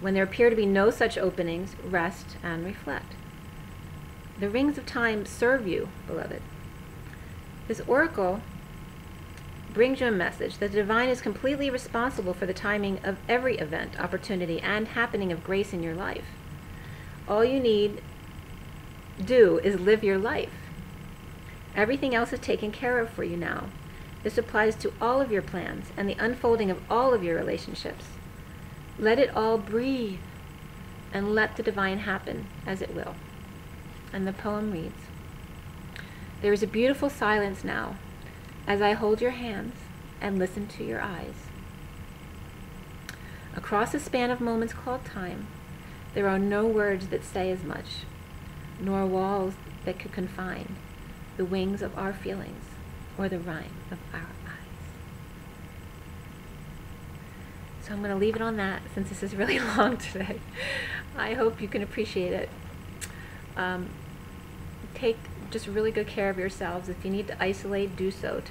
When there appear to be no such openings, rest and reflect. The rings of time serve you, beloved. This oracle brings you a message that the divine is completely responsible for the timing of every event, opportunity, and happening of grace in your life. All you need do is live your life. Everything else is taken care of for you now. This applies to all of your plans and the unfolding of all of your relationships. Let it all breathe and let the divine happen as it will. And the poem reads, there is a beautiful silence now as I hold your hands and listen to your eyes. Across a span of moments called time, there are no words that say as much, nor walls that could confine the wings of our feelings or the rhyme of our eyes. So I'm going to leave it on that since this is really long today. I hope you can appreciate it. Take just really good care of yourselves. If you need to isolate, do so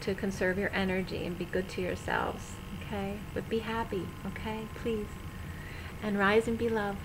to conserve your energy and be good to yourselves, okay? But be happy, okay? Please. And rise and be love.